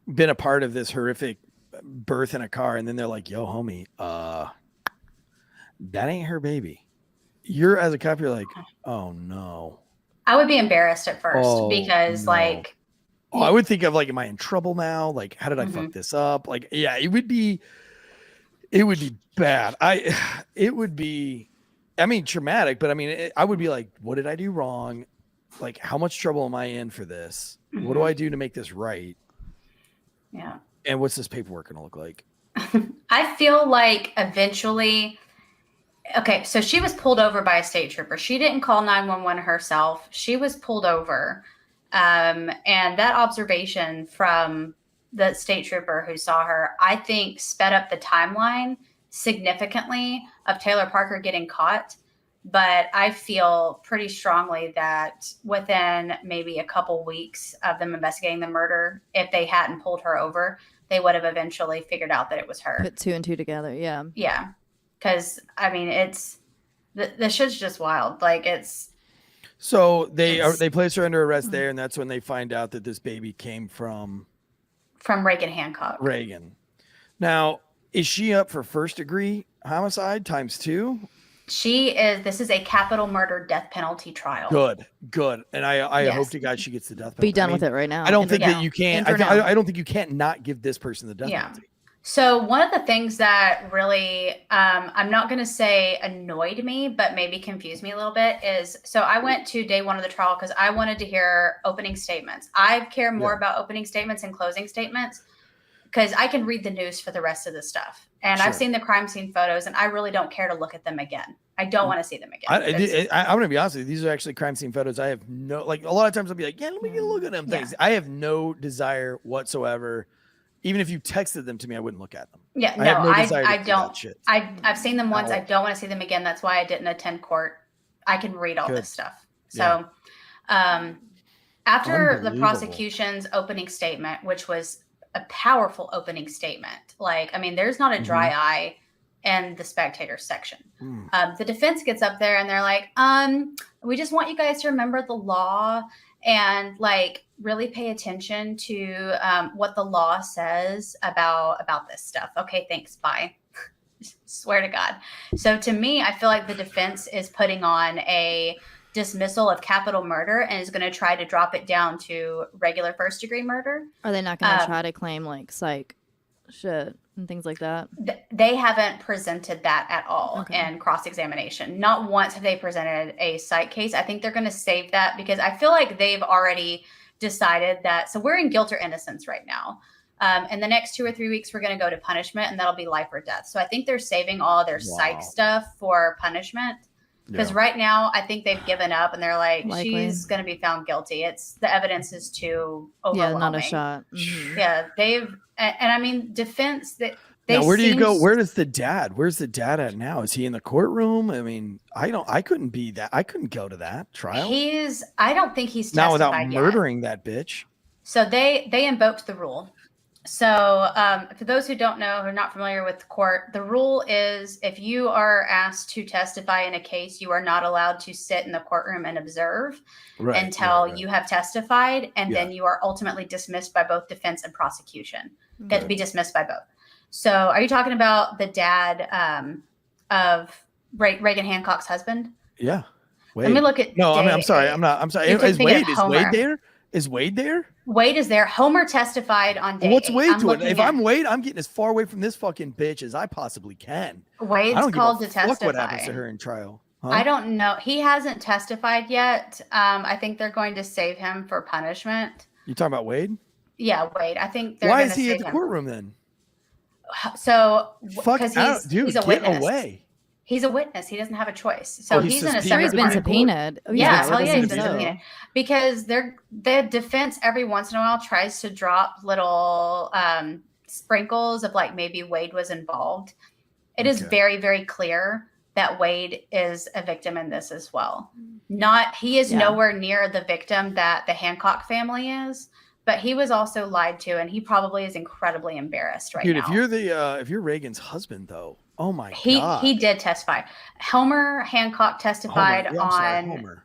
been a part of this horrific birth in a car and then they're like, yo, homie, that ain't her baby. You're, as a cop, you're like, oh no. I would be embarrassed at first because I would think of like, am I in trouble now? Like, how did I fuck this up? Like, yeah, it would be bad. It would be, traumatic, but I would be like, what did I do wrong? Like, how much trouble am I in for this? What do I do to make this right? Yeah. And what's this paperwork going to look like? I feel like eventually, okay, so she was pulled over by a state trooper. She didn't call 911 herself. She was pulled over. And that observation from the state trooper who saw her, I think sped up the timeline significantly of Taylor Parker getting caught. But I feel pretty strongly that within maybe a couple weeks of them investigating the murder, if they hadn't pulled her over, they would have eventually figured out that it was her. Put two and two together, yeah. Yeah. Because, it's, the shit's just wild. Like, it's. So they place her under arrest there, and that's when they find out that this baby came from Reagan Hancock. Reagan. Now, is she up for first degree homicide ×2? This is a capital murder death penalty trial. Good. And I hope to God she gets the death penalty. Be done with it right now. I don't think that you can. I don't think you can't not give this person the death penalty. So one of the things that really, I'm not going to say annoyed me, but maybe confused me a little bit is, so I went to day one of the trial because I wanted to hear opening statements. I care more about opening statements and closing statements because I can read the news for the rest of the stuff. And I've seen the crime scene photos and I really don't care to look at them again. I don't want to see them again. I'm going to be honest with you. These are actually crime scene photos. I have no, like a lot of times I'll be like, yeah, let me get a look at them things. I have no desire whatsoever. Even if you texted them to me, I wouldn't look at them. Yeah, I don't. I've seen them once. I don't want to see them again. That's why I didn't attend court. I can read all this stuff. So after the prosecution's opening statement, which was a powerful opening statement, there's not a dry eye in the spectator section. The defense gets up there and they're like, we just want you guys to remember the law and really pay attention to what the law says about this stuff. Okay, thanks. Bye. Swear to God. So to me, I feel like the defense is putting on a dismissal of capital murder and is going to try to drop it down to regular first-degree murder. Are they not going to try to claim like psych shit and things like that? They haven't presented that at all in cross-examination. Not once have they presented a psych case. I think they're going to save that because I feel like they've already decided that. So we're in guilt or innocence right now. In the next 2 or 3 weeks, we're going to go to punishment, and that'll be life or death. So I think they're saving all their psych stuff for punishment. Because right now, I think they've given up, and they're like, she's going to be found guilty. The evidence is too overwhelming. Yeah, not a shot. Mm-hmm. Yeah, and I mean, defense that they. Now, where do you go? Where's the dad at now? Is he in the courtroom? I mean, I couldn't be that. I couldn't go to that trial. I don't think he's not testified without murdering that bitch. So they invoked the rule. So for those who don't know, who are not familiar with the court, the rule is if you are asked to testify in a case, you are not allowed to sit in the courtroom and observe until you have testified, and then you are ultimately dismissed by both defense and prosecution. You have to be dismissed by both. So are you talking about the dad of Reagan Hancock's husband? Yeah. Wade. Let me look at. No, I'm sorry. I'm sorry. Is Wade there? Is Wade there? Wade is there. Homer testified on day What's 8. Wade doing? If I'm Wade, I'm getting as far away from this fucking bitch as I possibly can. Wade's called to testify. What happens to her in trial? Huh? I don't know. He hasn't testified yet. I think they're going to save him for punishment. You talking about Wade? Yeah, Wade. I think they're. Why is he at the courtroom then? So because he's a witness. Away. He's a witness. He doesn't have a choice. So he's in a separate. He's been subpoenaed. Yeah, he's been subpoenaed. Because the defense every once in a while tries to drop little sprinkles of like maybe Wade was involved. It is very, very clear that Wade is a victim in this as well. He is nowhere near the victim that the Hancock family is, but he was also lied to, and he probably is incredibly embarrassed right now. Dude, if you're Reagan's husband though. Oh my God. He did testify. Homer Hancock testified Homer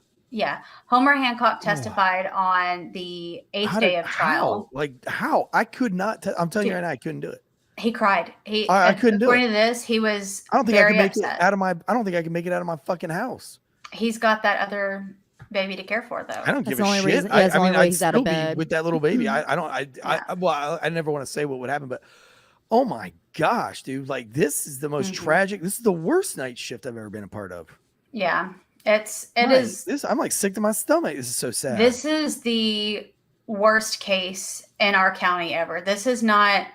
Hancock testified on the 8th day of trial. How? I could not. I'm telling you right now, I couldn't do it. He cried. I couldn't do it. According to this, he was. I don't think I can make it out of my. I don't think I can make it out of my fucking house. He's got that other baby to care for, though. I don't give a shit. I mean, I'd still be with that little baby. I never want to say what would happen, but oh my gosh, dude! Like this is the most tragic. This is the worst night shift I've ever been a part of. Yeah, it is. I'm like sick to my stomach. This is so sad. This is the worst case in our county ever. This is not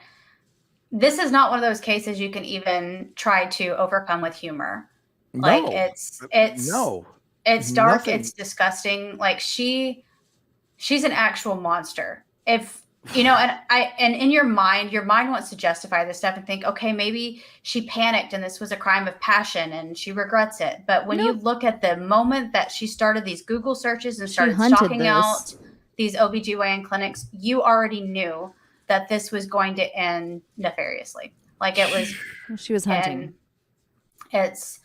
one of those cases you can even try to overcome with humor. Like it's dark. Nothing. It's disgusting. Like she's an actual monster. If you know, and in your mind wants to justify this stuff and think, okay, maybe she panicked and this was a crime of passion and she regrets it. But when you look at the moment that she started these Google searches and started stalking out these OBGYN clinics, you already knew that this was going to end nefariously. Like it was. She was hunting. It's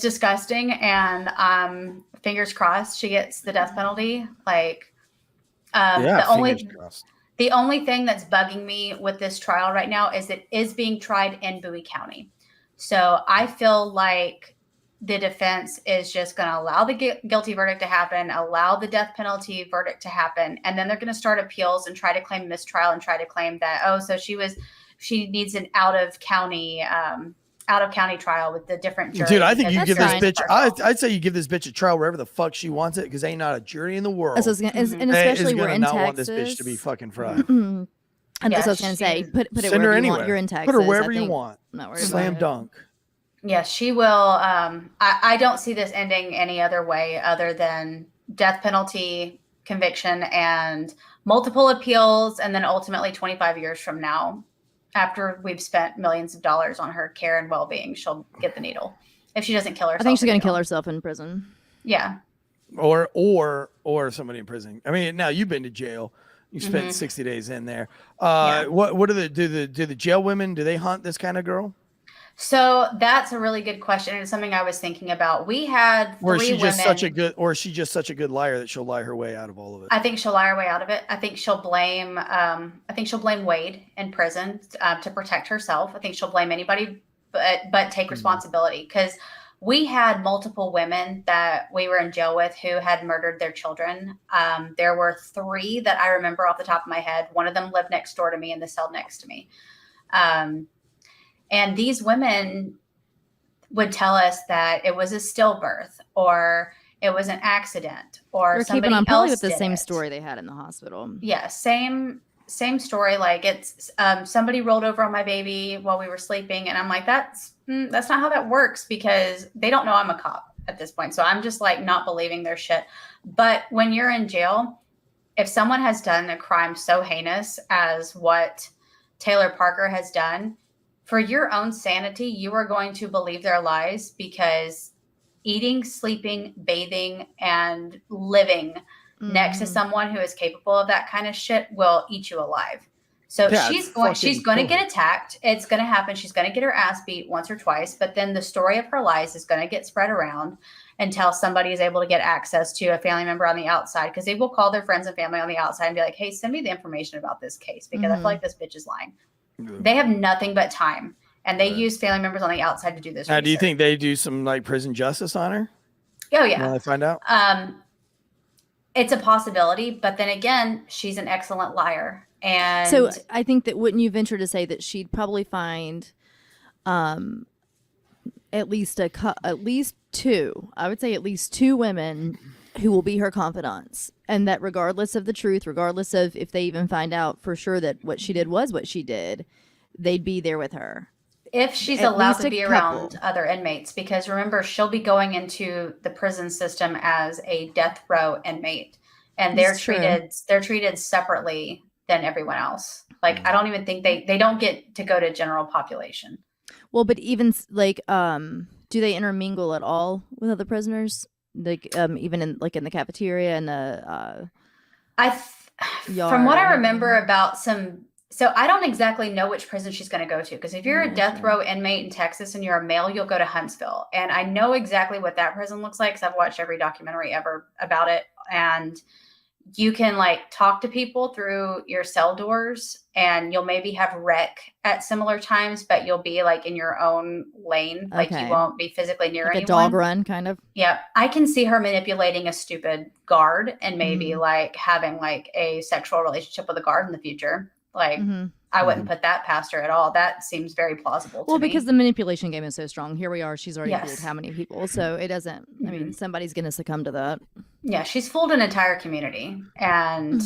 disgusting, and fingers crossed she gets the death penalty. Like the only thing that's bugging me with this trial right now is it is being tried in Bowie County. So I feel like the defense is just going to allow the guilty verdict to happen, allow the death penalty verdict to happen, and then they're going to start appeals and try to claim mistrial and try to claim that, so she needs an out of county trial with the different jury. Dude, I think you give this bitch. I'd say you give this bitch a trial wherever the fuck she wants it, because ain't not a jury in the world. And especially we're in not Texas. Want this bitch to be fucking fried. And that's what I was gonna say. Put it Send her wherever you anywhere. want. You're in Texas. Put her wherever you want. Slam dunk. Yeah, she will. I don't see this ending any other way other than death penalty, conviction, and multiple appeals, and then ultimately 25 years from now, after we've spent millions of dollars on her care and well-being, she'll get the needle. If she doesn't kill herself. I think she's going to kill herself in prison. Yeah. Or somebody in prison. I mean, now you've been to jail. You spent 60 days in there. What do the jail women, do they hunt this kind of girl? So that's a really good question. It's something I was thinking about. We had or is she just women, such a good liar that she'll lie her way out of all of it? I think she'll lie her way out of it. I think she'll blame Wade in prison to protect herself. I think she'll blame anybody but take responsibility, because we had multiple women that we were in jail with who had murdered their children. There were 3 that I remember off the top of my head. One of them lived next door to me in the cell next to me. And these women would tell us that it was a stillbirth, or it was an accident, or They're somebody keeping on probably with else the did same it. story they had in the hospital. Yeah, same story. Like, it's somebody rolled over on my baby while we were sleeping, and I'm like, that's not how that works, because they don't know I'm a cop at this point. So I'm just like not believing their shit. But when you're in jail, if someone has done a crime so heinous as what Taylor Parker has done, for your own sanity, you are going to believe their lies, because eating, sleeping, bathing, and living next to someone who is capable of that kind of shit will eat you alive. So Yeah, she's it's going to fucking get attacked. It's going to happen. She's going to get her ass beat once or twice, but then the story of her lies is going to get spread around until somebody is able to get access to a family member on the outside, because they will call their friends and family on the outside and be like, hey, send me the information about this case, because I feel like this bitch is lying. They have nothing but time, and they use family members on the outside to do this. Now, do you think they do some like prison justice on her? Oh yeah. When I find out. It's a possibility, but then again, she's an excellent liar. And So I think that, wouldn't you venture to say that she'd probably find at least two, I would say at least 2 women who will be her confidants, and that regardless of the truth, regardless of if they even find out for sure that what she did was what she did, they'd be there with her. if she's At allowed least to a be couple. around other inmates, because remember, she'll be going into the prison system as a death row inmate, and they're That's true. treated separately than everyone else. Like, I don't even think they don't get to go to general population. Well, but even like, do they intermingle at all with other prisoners? Like, even in the cafeteria and the From what I yard. remember about so I don't exactly know which prison she's going to go to, because if you're a death row inmate in Texas and you're a male, you'll go to Huntsville. And I know exactly what that prison looks like, because I've watched every documentary ever about it. And you can like talk to people through your cell doors, and you'll maybe have rec at similar times, but you'll be like in your own lane. Like, you Okay. won't be physically near like a anyone. dog run kind of. Yeah, I can see her manipulating a stupid guard and maybe like having like a sexual relationship with a guard in the future. Like, I wouldn't put that past her at all. That seems very plausible to Well, me. because the manipulation game is so strong. Here we are. She's already Yes. fooled how many people? So it doesn't. I mean, somebody's going to succumb to that. Yeah, she's fooled an entire community, and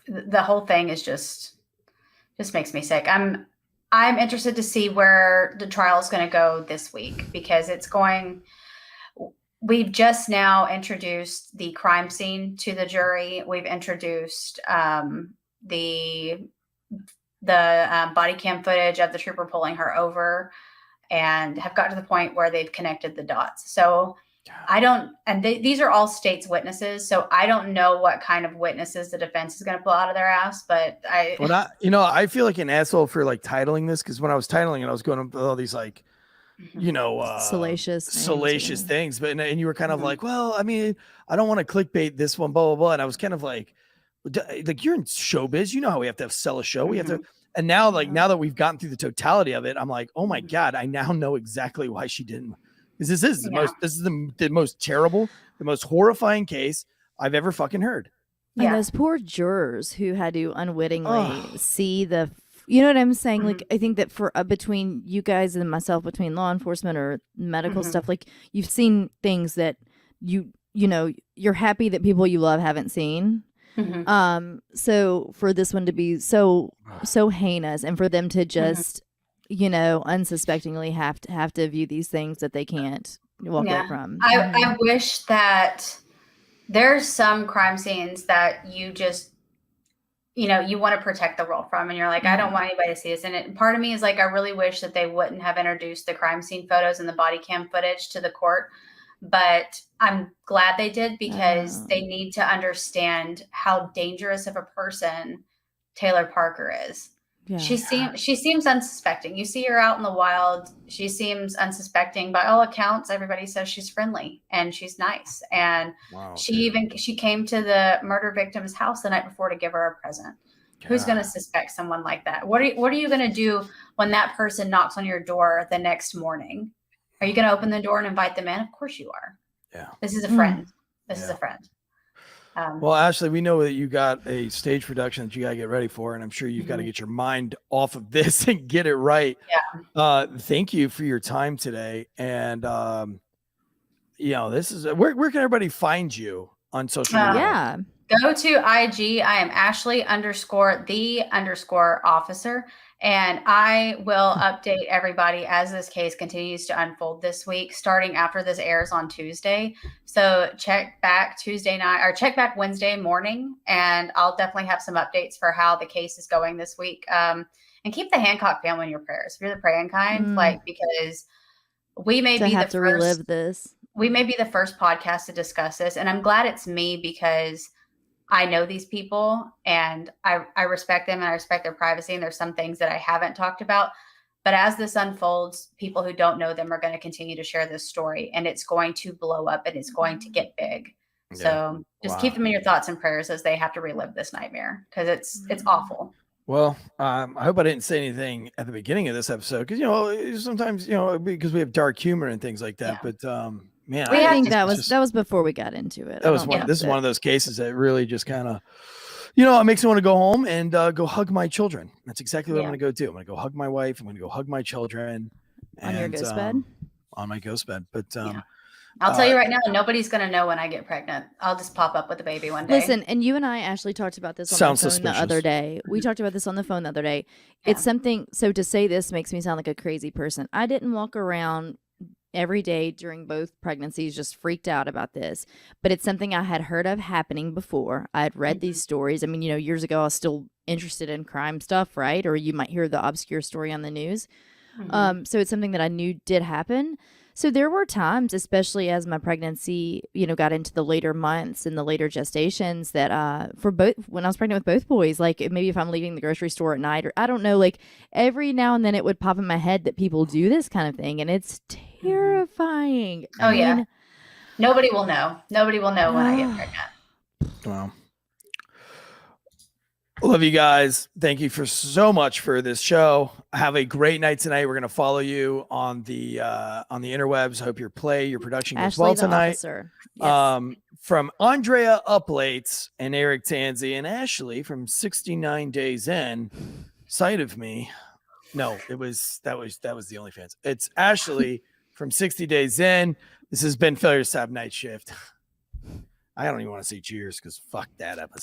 the whole thing is just makes me sick. I'm interested to see where the trial is going to go this week, because we've just now introduced the crime scene to the jury. We've introduced the body cam footage of the trooper pulling her over, and have got to the point where they've connected the dots. So these are all state's witnesses, so I don't know what kind of witnesses the defense is going to pull out of their ass, but I feel like an asshole for like titling this, because when I was titling it, I was going up with all these like, Salacious things, but and you were kind of like, well, I mean, I don't want to clickbait this one, blah blah blah, and I was kind of like you're in showbiz, you know how we have to sell a show, we have to, and now now that we've gotten through the totality of it, I'm like, oh my god, I now know exactly why she didn't. This is the most terrible, the most horrifying case I've ever fucking heard. And those poor jurors who had to unwittingly see the, you know what I'm saying? Like, I think that for between you guys and myself, between law enforcement or medical stuff, like, you've seen things that you're happy that people you love haven't seen. So for this one to be so heinous, and for them to just unsuspectingly have to view these things that they can't walk away from. I wish that there's some crime scenes that you just you want to protect the world from, and you're like, I don't want anybody to see this. And part of me is like, I really wish that they wouldn't have introduced the crime scene photos and the body cam footage to the court, but I'm glad they did, because they need to understand how dangerous of a person Taylor Parker is. Yeah. She seems unsuspecting. You see her out in the wild. She seems unsuspecting. By all accounts, everybody says she's friendly and she's nice. And she came to the murder victim's house the night before to give her a present. God. Who's going to suspect someone like that? What are you going to do when that person knocks on your door the next morning? Are you going to open the door and invite them in? Of course you are. Yeah. This is a friend. This is a friend. Well, Ashley, we know that you got a stage production that you got to get ready for, and I'm sure you've got to get your mind off of this and get it right. Yeah. Thank you for your time today. And, this is where can everybody find you on social media? Yeah. Go to IG. I am Ashley_the_officer. And I will update everybody as this case continues to unfold this week, starting after this airs on Tuesday. So check back Tuesday night or check back Wednesday morning, and I'll definitely have some updates for how the case is going this week. And keep the Hancock family in your prayers. If you're the praying kind, because we may be the first. Relive this. We may be the first podcast to discuss this, and I'm glad it's me because I know these people and I respect them and I respect their privacy. And there's some things that I haven't talked about. But as this unfolds, people who don't know them are going to continue to share this story, and it's going to blow up and it's going to get big. Yeah. So just keep them in your thoughts and prayers as they have to relive this nightmare, because it's awful. Well, I hope I didn't say anything at the beginning of this episode, because, sometimes, because we have dark humor and things like that. Yeah. But man, I think that was before we got into it. This is one of those cases that really just kind of, it makes me want to go home and go hug my children. That's exactly what I'm going to go do. I'm going to go hug my wife. I'm going to go hug my children. On your ghost bed? On my ghost bed. But I'll tell you right now, nobody's going to know when I get pregnant. I'll just pop up with a baby one day. Listen, and you and I actually talked about this on the phone the other day. We talked about this on the phone the other day. Yeah. It's something, so to say this makes me sound like a crazy person. I didn't walk around every day during both pregnancies just freaked out about this, but it's something I had heard of happening before. I had read these stories. I mean, years ago I was still interested in crime stuff, right? Or you might hear the obscure story on the news. So it's something that I knew did happen. So there were times, especially as my pregnancy, got into the later months and the later gestations, that when I was pregnant with both boys, like maybe if I'm leaving the grocery store at night, or I don't know, like every now and then it would pop in my head that people do this kind of thing, and it's terrifying. Oh, yeah. Nobody will know. Nobody will know when I get pregnant. Wow. Love you guys. Thank you so much for this show. Have a great night tonight. We're going to follow you on the interwebs. Hope your production goes well tonight. Yes. From Andrea Uplates and Eric Tansey and Ashley from 69 Days In, Sight of Me. No, that was the OnlyFans. It's Ashley from 60 Days In. This has been Failure to Stop Night Shift. I don't even want to say cheers because fuck that episode.